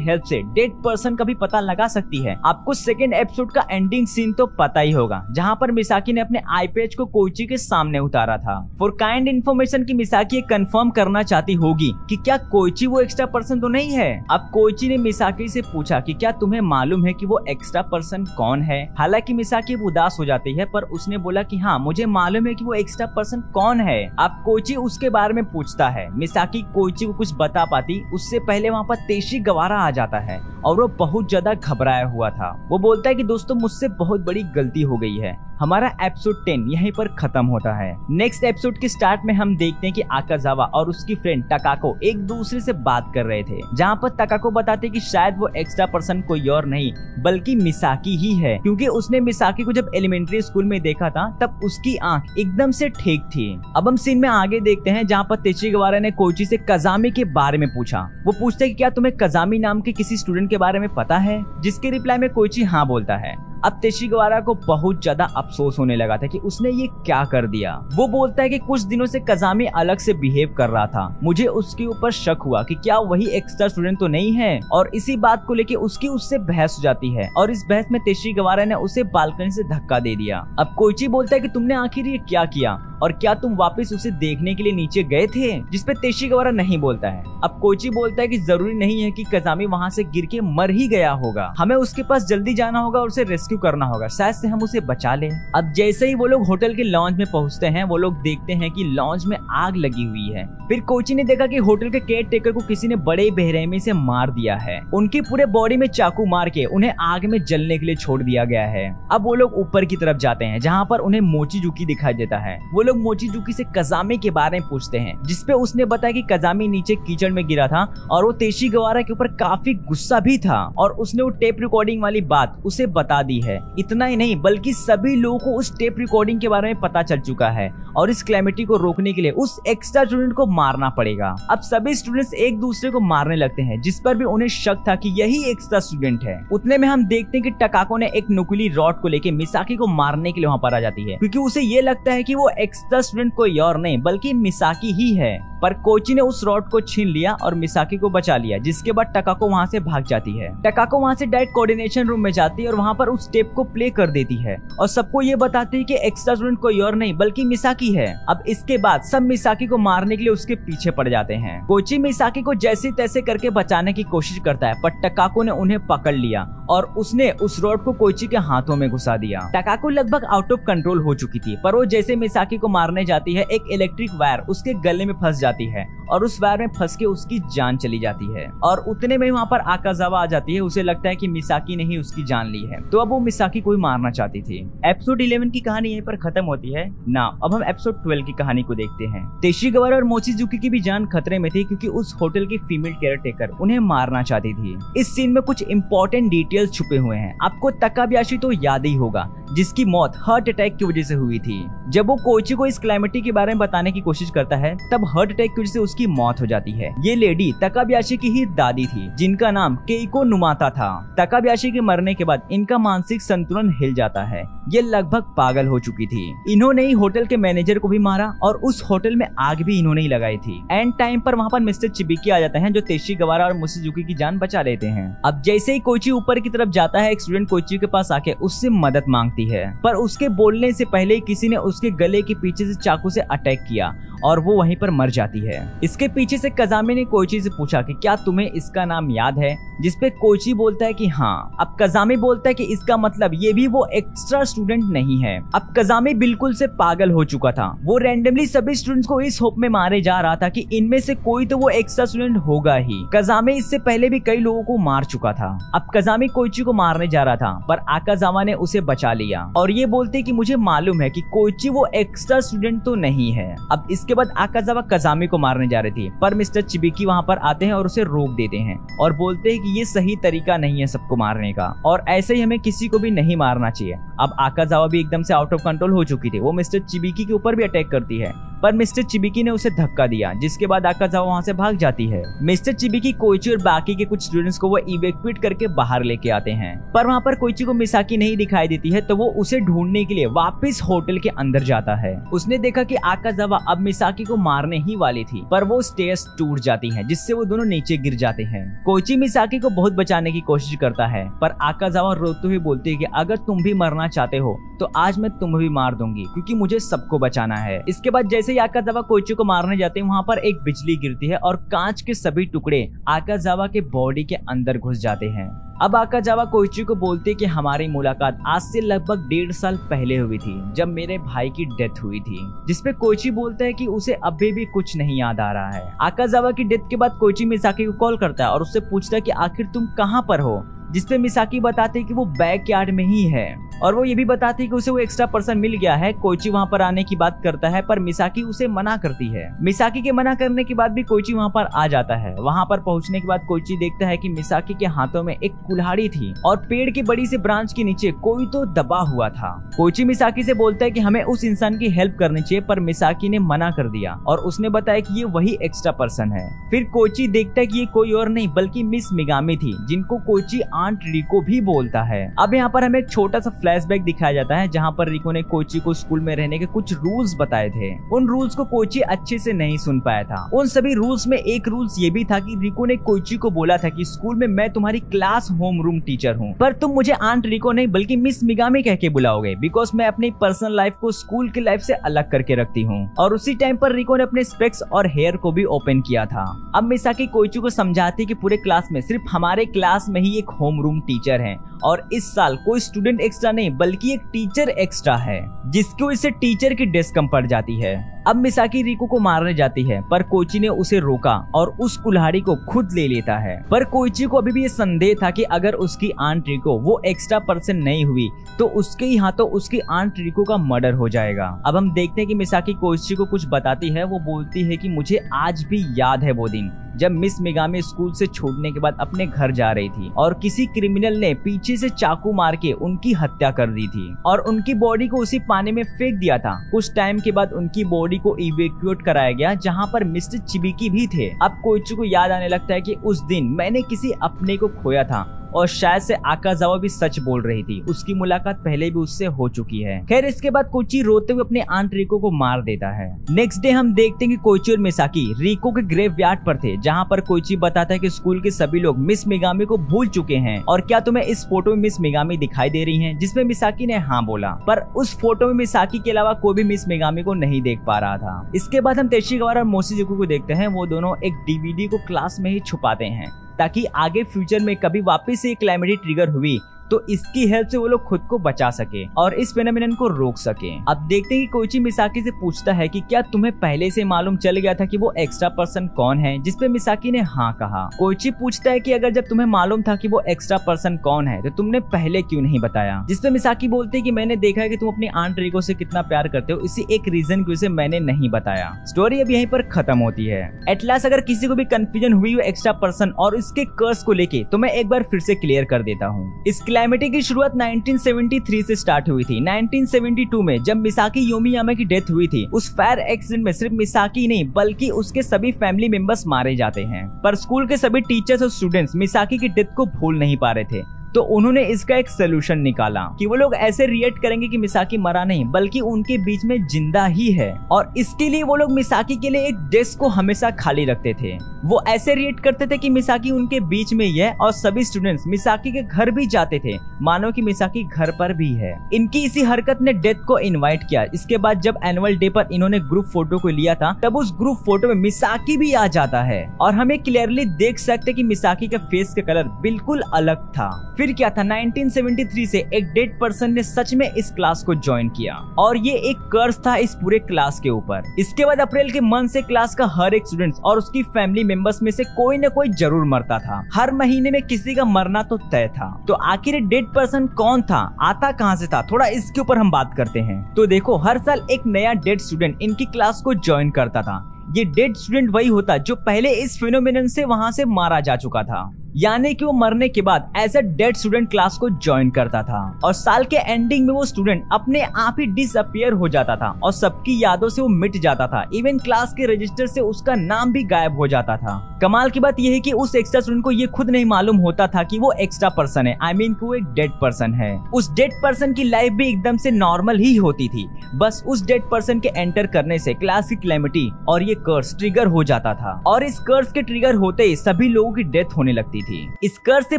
हेल्प से डेड पर्सन का भी पता लगा सकती है। आपको सेकेंड एपिसोड का एंडिंग सीन तो पता ही होगा, जहाँ पर मिसाकी ने अपने आई पैच को कोइची के सामने उतारा था। फॉर काइंड इन्फॉर्मेशन की मिसाकी ये कंफर्म करना चाहती होगी कि क्या कोइची वो एक्स्ट्रा पर्सन तो नहीं है। कोइची ने मिसाकी से पूछा कि क्या तुम्हें मालूम है कि वो एक्स्ट्रा पर्सन कौन है। हालांकि मिसाकी उदास हो जाती है, पर उसने बोला कि हाँ मुझे मालूम है कि वो एक्स्ट्रा पर्सन कौन है। अब कोइची उसके बारे में पूछता है। मिसाकी कोइची को कुछ बता पाती उससे पहले वहाँ पर तेशी गवारा आ जाता है और वो बहुत ज्यादा घबराया हुआ था। वो बोलता है कि दोस्तों मुझसे बहुत बड़ी गलती हो गई है। हमारा एपिसोड 10 यहीं पर खत्म होता है। नेक्स्ट एपिसोड के स्टार्ट में हम देखते हैं कि आकाजावा और उसकी फ्रेंड तकाको एक दूसरे से बात कर रहे थे, जहाँ पर तकाको बताते कि शायद वो एक्स्ट्रा पर्सन कोई और नहीं बल्कि मिसाकी ही है, क्योंकि उसने मिसाकी को जब एलिमेंट्री स्कूल में देखा था तब उसकी आंख एकदम से ठीक थी। अब हम सीन में आगे देखते हैं जहाँ पर तेशी गवारा ने कोइची से कजामी के बारे में पूछा। वो पूछते कि क्या तुम्हें कजामी नाम के किसी स्टूडेंट के बारे में पता है, जिसके रिप्लाई में कोइची हाँ बोलता है। अब तेशी गवारा को बहुत ज्यादा अफसोस होने लगा था कि उसने ये क्या कर दिया। वो बोलता है कि कुछ दिनों से कजामी अलग से बिहेव कर रहा था, मुझे उसके ऊपर शक हुआ कि क्या वही एक्स्ट्रा स्टूडेंट तो नहीं है, और इसी बात को लेके उसकी उससे बहस हो जाती है और इस बहस में तेशी गवारा ने उसे बालकनी से धक्का दे दिया। अब कोइची बोलता है कि तुमने आखिर ये क्या किया और क्या तुम वापस उसे देखने के लिए नीचे गए थे, जिसपे तेशी गवारा नहीं बोलता है। अब कोइची बोलता है कि जरूरी नहीं है कि कजामी वहाँ से गिर के मर ही गया होगा, हमें उसके पास जल्दी जाना होगा और उसे रेस्क्यू करना होगा, शायद से हम उसे बचा ले। अब जैसे ही वो लोग होटल के लॉन्ज में पहुंचते हैं, वो लोग देखते हैं कि लॉन्ज में आग लगी हुई है। फिर कोइची ने देखा कि होटल के केयर टेकर को किसी ने बड़े बेरहमी से मार दिया है। उनकी पूरे बॉडी में चाकू मार के उन्हें आग में जलने के लिए छोड़ दिया गया है। अब वो लोग ऊपर की तरफ जाते हैं, जहाँ पर उन्हें मोचीजुकी दिखाई देता है। वो लोग मोचीजुकी से कजामी के बारे में पूछते हैं, जिसपे उसने बताया कि कजामी नीचे कीचड़ में गिरा था और वो तेशी गवारा के ऊपर काफी गुस्सा भी था और उसने वो टेप रिकॉर्डिंग वाली बात उसे बता दी है। इतना ही नहीं बल्कि सभी लोगों को उस टेप रिकॉर्डिंग के बारे में पता चल चुका है और इस कैलेमिटी को रोकने के लिए उस एक्स्ट्रा स्टूडेंट को मारना पड़ेगा। अब सभी स्टूडेंट्स एक दूसरे को मारने लगते हैं, जिस पर भी उन्हें शक था कि यही एक्स्ट्रा स्टूडेंट है। उतने में हम देखते हैं कि टकाको ने एक नुकीली रॉड को लेके मिसाकी को मारने के लिए वहाँ पर आ जाती है, क्योंकि उसे ये लगता है कि वो एक्स्ट्रा स्टूडेंट कोई और नहीं बल्कि मिसाकी ही है। पर कोइची ने उस रॉड को छीन लिया और मिसाकी को बचा लिया, जिसके बाद टकाको वहाँ से भाग जाती है। टकाको वहाँ से डायरेक्ट कोऑर्डिनेशन रूम में जाती है और वहाँ पर उस टेप को प्ले कर देती है और सबको ये बताती है कि एक्स्ट्रा स्टूडेंट कोई और नहीं बल्कि मिसाकी है। अब इसके बाद सब मिसाकी को मारने के लिए उसके पीछे पड़ जाते हैं। कोइची मिसाकी को जैसे तैसे करके बचाने की कोशिश करता है, पर टकाको ने उन्हें पकड़ लिया और उसने उस रॉड को कोइची के हाथों में घुसा दिया। टकाको लगभग आउट ऑफ कंट्रोल हो चुकी थी, पर वो जैसे मिसाकी को मारने जाती है, एक इलेक्ट्रिक वायर उसके गले में फंस जाती है और उस वायर में फंस के उसकी जान चली जाती है। और उतने में वहाँ पर आकाजावा आ जाती है। उसे लगता है कि मिसाकी ने ही उसकी जान ली है, तो अब वो मिसाकी को ही मारना चाहती थी। एपिसोड 11 की कहानी यहीं पर खत्म होती है ना। अब हम एपिसोड 12 की कहानी को देखते हैं। तेशी गवारा और मोचीजुकी की भी जान खतरे में थी, क्योंकि उस होटल की फीमेल केयर टेकर उन्हें मारना चाहती थी। इस सीन में कुछ इंपॉर्टेंट डिटेल्स छुपे हुए हैं। आपको तकाबयाशी तो याद ही होगा, जिसकी मौत हार्ट अटैक की वजह से हुई थी। जब वो कोइची को इस क्लाइमेटी के बारे में बताने की कोशिश करता है, तब हार्ट अटैक की वजह से उसकी मौत हो जाती है। ये लेडी तकाबयाशी की ही दादी थी, जिनका नाम केइको नुमाता था। तकाबयाशी के मरने के बाद इनका मानसिक संतुलन हिल जाता है। ये लगभग पागल हो चुकी थी। इन्होंने ही होटल के मैनेजर को भी मारा और उस होटल में आग भी इन्होंने ही लगाई थी। एंड टाइम पर वहाँ पर मिस्टर चिबिकी आ जाते हैं, जो तेशी गवारा और मोचीजुकी की जान बचा लेते हैं। अब जैसे ही कोइची ऊपर की तरफ जाता है, एक स्टूडेंट कोइची के पास आके उससे मदद मांगती है, पर उसके बोलने से पहले ही किसी ने उसके गले के पीछे से चाकू से अटैक किया और वो वहीं पर मर जाती है। इसके पीछे से कजामी ने कोइची से पूछा कि क्या तुम्हें इसका नाम याद है, जिसपे कोइची बोलता है कि हाँ। अब कजामी बोलता है कि इसका मतलब ये भी वो एक्स्ट्रा स्टूडेंट नहीं है। अब कजामी बिल्कुल से पागल हो चुका था। वो रैंडमली सभी स्टूडेंट्स को इस होप में मारे जा रहा था कि इनमें से कोई तो वो एक्स्ट्रा स्टूडेंट होगा ही। कजामी इससे पहले भी कई लोगों को मार चुका था। अब कजामी कोइची को मारने जा रहा था, पर आकाजावा ने उसे बचा लिया और ये बोलते कि मुझे मालूम है कि कोइची वो एक्स्ट्रा स्टूडेंट तो नहीं है। अब इसके बाद आकाजावा कजामी को मारने जा रही थी, पर मिस्टर चिबिकी वहाँ पर आते हैं और उसे रोक देते हैं और बोलते हैं कि ये सही तरीका नहीं है सबको मारने का, और ऐसे ही हमें किसी को भी नहीं मारना चाहिए। अब आकाजावा भी एकदम से आउट ऑफ कंट्रोल हो चुकी थी। वो मिस्टर चिबिकी के ऊपर भी अटैक करती है, पर मिस्टर चिबिकी ने उसे धक्का दिया, जिसके बाद आकाजावा वहाँ से भाग जाती है। मिस्टर चिबिकी कोइची और बाकी के कुछ स्टूडेंट्स को वो इवैक्यूएट करके बाहर लेके आते हैं, पर वहाँ पर कोइची को मिसाकी नहीं दिखाई देती है, तो वो उसे ढूंढने के लिए वापस होटल के अंदर जाता है। उसने देखा कि आकाजावा अब मिसाकी को मारने ही वाली थी, पर वो स्टेयर्स टूट जाती हैं, जिससे वो दोनों नीचे गिर जाते हैं। कोइची मिसाकी को बहुत बचाने की कोशिश करता है, पर आकाजावा रोते हुए बोलती है कि अगर तुम भी मरना चाहते हो तो आज मैं तुम्हें भी मार दूंगी, क्योंकि मुझे सबको बचाना है। इसके बाद जैसे ही आकाजावा कोइची को मारने जाते हैं, वहाँ पर एक बिजली गिरती है और कांच के सभी टुकड़े आकाजावा के बॉडी के अंदर घुस जाते हैं। अब आकाजावा कोइची को बोलते हैं कि हमारी मुलाकात आज से लगभग 1.5 साल पहले हुई थी, जब मेरे भाई की डेथ हुई थी, जिसपे कोइची बोलता है कि उसे अभी भी कुछ नहीं याद आ रहा है। आकाजावा की डेथ के बाद कोइची मिसाकी को कॉल करता है और उससे पूछता है कि आखिर तुम कहाँ पर हो, जिसपे मिसाकी बताते हैं कि वो बैकयार्ड में ही है, और वो ये भी बताती है कि उसे वो एक्स्ट्रा पर्सन मिल गया है। कोइची वहाँ पर आने की बात करता है, पर मिसाकी उसे मना करती है। मिसाकी के मना करने के बाद भी कोइची वहाँ पर आ जाता है। वहाँ पर पहुँचने के बाद कोइची देखता है कि मिसाकी के हाथों में एक कुल्हाड़ी थी और पेड़ की बड़ी सी ब्रांच के नीचे कोई तो दबा हुआ था। कोइची मिसाकी से बोलता है कि हमें उस इंसान की हेल्प करनी चाहिए, पर मिसाकी ने मना कर दिया और उसने बताया कि ये वही एक्स्ट्रा पर्सन है। फिर कोइची देखता है कि ये कोई और नहीं बल्कि मिस मिगामी थी, जिनको कोइची आंट रिको भी बोलता है। अब यहाँ पर हमें एक छोटा सा फ्लैशबैक दिखाया जाता है, जहाँ पर रिको ने कोइची को स्कूल में रहने के कुछ रूल्स बताए थे। उन रूल्स को कोइची अच्छे से नहीं सुन पाया था। उन सभी रूल्स में एक रूल्स ये भी था कि रिको ने कोइची को बोला था कि स्कूल में मैं तुम्हारी क्लास होम रूम टीचर हूँ, पर तुम मुझे आंट रिको नहीं बल्कि मिस मिगामी कह के बुलाओगे, बिकॉज मैं अपनी पर्सनल लाइफ को स्कूल की लाइफ से अलग करके रखती हूँ। और उसी टाइम पर रिको ने अपने स्पेक्स और हेयर को भी ओपन किया था। अब मिसाकी कोइची को समझाती कि पूरे क्लास में सिर्फ हमारे क्लास में ही एक होम रूम टीचर है, और इस साल कोई स्टूडेंट एक्स्ट्रा नहीं बल्कि एक टीचर एक्स्ट्रा है, जिसकी वजह से टीचर की ड्रेस कम पड़ जाती है। अब मिसाकी रिको को मारने जाती है, पर कोइची ने उसे रोका और उस कुल्हाड़ी को खुद ले लेता है। पर कोइची को अभी भी ये संदेह था कि अगर उसकी आंट रिको वो एक्स्ट्रा पर्सन नहीं हुई तो उसके ही हाथों उसकी आंट रिको का मर्डर हो जाएगा। अब हम देखते हैं कि मिसाकी कोइची को कुछ बताती है। वो बोलती है कि मुझे आज भी याद है वो दिन जब मिस मिगामी स्कूल से छोड़ने के बाद अपने घर जा रही थी और किसी क्रिमिनल ने पीछे से चाकू मार के उनकी हत्या कर दी थी और उनकी बॉडी को उसी पानी में फेंक दिया था। कुछ टाइम के बाद उनकी बॉडी को इवैक्यूएट कराया गया, जहां पर मिस्टर चिबिकी भी थे। अब कोइची को याद आने लगता है कि उस दिन मैंने किसी अपने को खोया था और शायद से आकाजावा भी सच बोल रही थी, उसकी मुलाकात पहले भी उससे हो चुकी है। खैर इसके बाद कोइची रोते हुए अपने आंट रिको को मार देता है। नेक्स्ट डे हम देखते हैं कि कोइची और मिसाकी रिको के ग्रेवयार्ड पर थे, जहां पर कोइची बताता है कि स्कूल के सभी लोग मिस मिगामी को भूल चुके हैं और क्या तुम्हें इस फोटो में मिस मिगामी दिखाई दे रही हैं, जिसमें मिसाकी ने हाँ बोला, पर उस फोटो में मिसाकी के अलावा कोई भी मिस मिगामी को नहीं देख पा रहा था। इसके बाद हम तेशिगावा और मोशिजुकु को देखते हैं। वो दोनों एक डीवीडी को क्लास में ही छुपाते हैं ताकि आगे फ्यूचर में कभी वापस से कैलेमिटी ट्रिगर हुई तो इसकी हेल्प से वो लोग खुद को बचा सके और इस फेनोमेनन को रोक सके। अब देखते हैं कि कोइची मिसाकी से पूछता है कि क्या तुम्हें पहले से मालूम चल गया था कि वो एक्स्ट्रा पर्सन कौन है, जिसपे मिसाकी ने हाँ कहा। कोइची पूछता है कि अगर जब तुम्हें मालूम था कि वो एक्स्ट्रा पर्सन कौन है तो तुमने पहले क्यों नहीं बताया, जिसपे मिसाकी बोलते है कि मैंने देखा है कि तुम अपनी आंट रिको से कितना प्यार करते हो, इसी एक रीजन की वजह से मैंने नहीं बताया। स्टोरी अब यहीं पर खत्म होती है। एट लास्ट अगर किसी को भी कंफ्यूजन हुई हो एक्स्ट्रा पर्सन और इसके कर्स को लेके तो मैं एक बार फिर से क्लियर कर देता हूँ। इस कैलेमिटी की शुरुआत 1973 से स्टार्ट हुई थी। 1972 में जब मिसाकी योमियामा की डेथ हुई थी, उस फायर एक्सीडेंट में सिर्फ मिसाकी नहीं बल्कि उसके सभी फैमिली मेंबर्स मारे जाते हैं, पर स्कूल के सभी टीचर्स और स्टूडेंट्स मिसाकी की डेथ को भूल नहीं पा रहे थे। तो उन्होंने इसका एक सोल्यूशन निकाला कि वो लोग ऐसे रिएक्ट करेंगे कि मिसाकी मरा नहीं बल्कि उनके बीच में जिंदा ही है, और इसके लिए वो लोग मिसाकी के लिए एक डेस्क को हमेशा खाली रखते थे। वो ऐसे रिएक्ट करते थे कि मिसाकी उनके बीच में ही है, और सभी स्टूडेंट्स मिसाकी के घर भी जाते थे मानो कि मिसाकी घर पर भी है। इनकी इसी हरकत ने डेथ को इनवाइट किया। इसके बाद जब एनुअल डे पर इन्होंने ग्रुप फोटो को लिया था तब उस ग्रुप फोटो में मिसाकी भी आ जाता है, और हमें क्लियरली देख सकते कि मिसाकी का फेस का कलर बिल्कुल अलग था। फिर क्या था, 1973 से एक डेड पर्सन ने सच में इस क्लास को ज्वाइन किया, और ये एक कर्स था इस पूरे क्लास के ऊपर। इसके बाद अप्रैल के मंथ से क्लास का हर एक स्टूडेंट और उसकी फैमिली मेंबर्स में से कोई न कोई जरूर मरता था। हर महीने में किसी का मरना तो तय था। तो आखिर डेड पर्सन कौन था, आता कहां से था, थोड़ा इसके ऊपर हम बात करते हैं। तो देखो, हर साल एक नया डेड स्टूडेंट इनकी क्लास को ज्वाइन करता था। ये डेड स्टूडेंट वही होता जो पहले इस फिनोमिनन से वहां से मारा जा चुका था, यानी कि वो मरने के बाद as a dead student class को ज्वाइन करता था, और साल के एंडिंग में वो स्टूडेंट अपने आप ही डिसअपियर हो जाता था और सबकी यादों से वो मिट जाता था। इवन क्लास के रजिस्टर से उसका नाम भी गायब हो जाता था। कमाल की बात यह है कि उस एक्स्ट्रा स्टूडेंट को ये खुद नहीं मालूम होता था कि वो एक्स्ट्रा पर्सन है, आई मीन कि वो एक डेड पर्सन है। उस डेड पर्सन की लाइफ भी एकदम से नॉर्मल ही होती थी, बस उस डेड पर्सन के एंटर करने से क्लास की कैलेमिटी और ये कर्स ट्रिगर हो जाता था, और इस कर्स के ट्रिगर होते ही सभी लोगों की डेथ होने लगती थी। इस कर्स से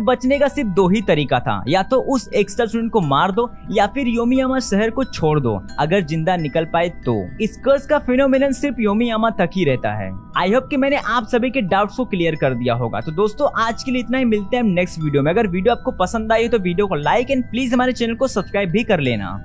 बचने का सिर्फ दो ही तरीका था, या तो उस एक्स्ट्रा स्टूडेंट को मार दो या फिर योमियामा शहर को छोड़ दो, अगर जिंदा निकल पाए तो। इस कर्स का फिनोमिनन सिर्फ योमियामा तक ही रहता है। आई होप कि मैंने आप सभी के डाउट्स को क्लियर कर दिया होगा। तो दोस्तों, आज के लिए इतना ही, मिलते हैं हम नेक्स्ट वीडियो में। अगर वीडियो आपको पसंद आई तो वीडियो को लाइक एंड प्लीज हमारे चैनल को सब्सक्राइब भी कर लेना।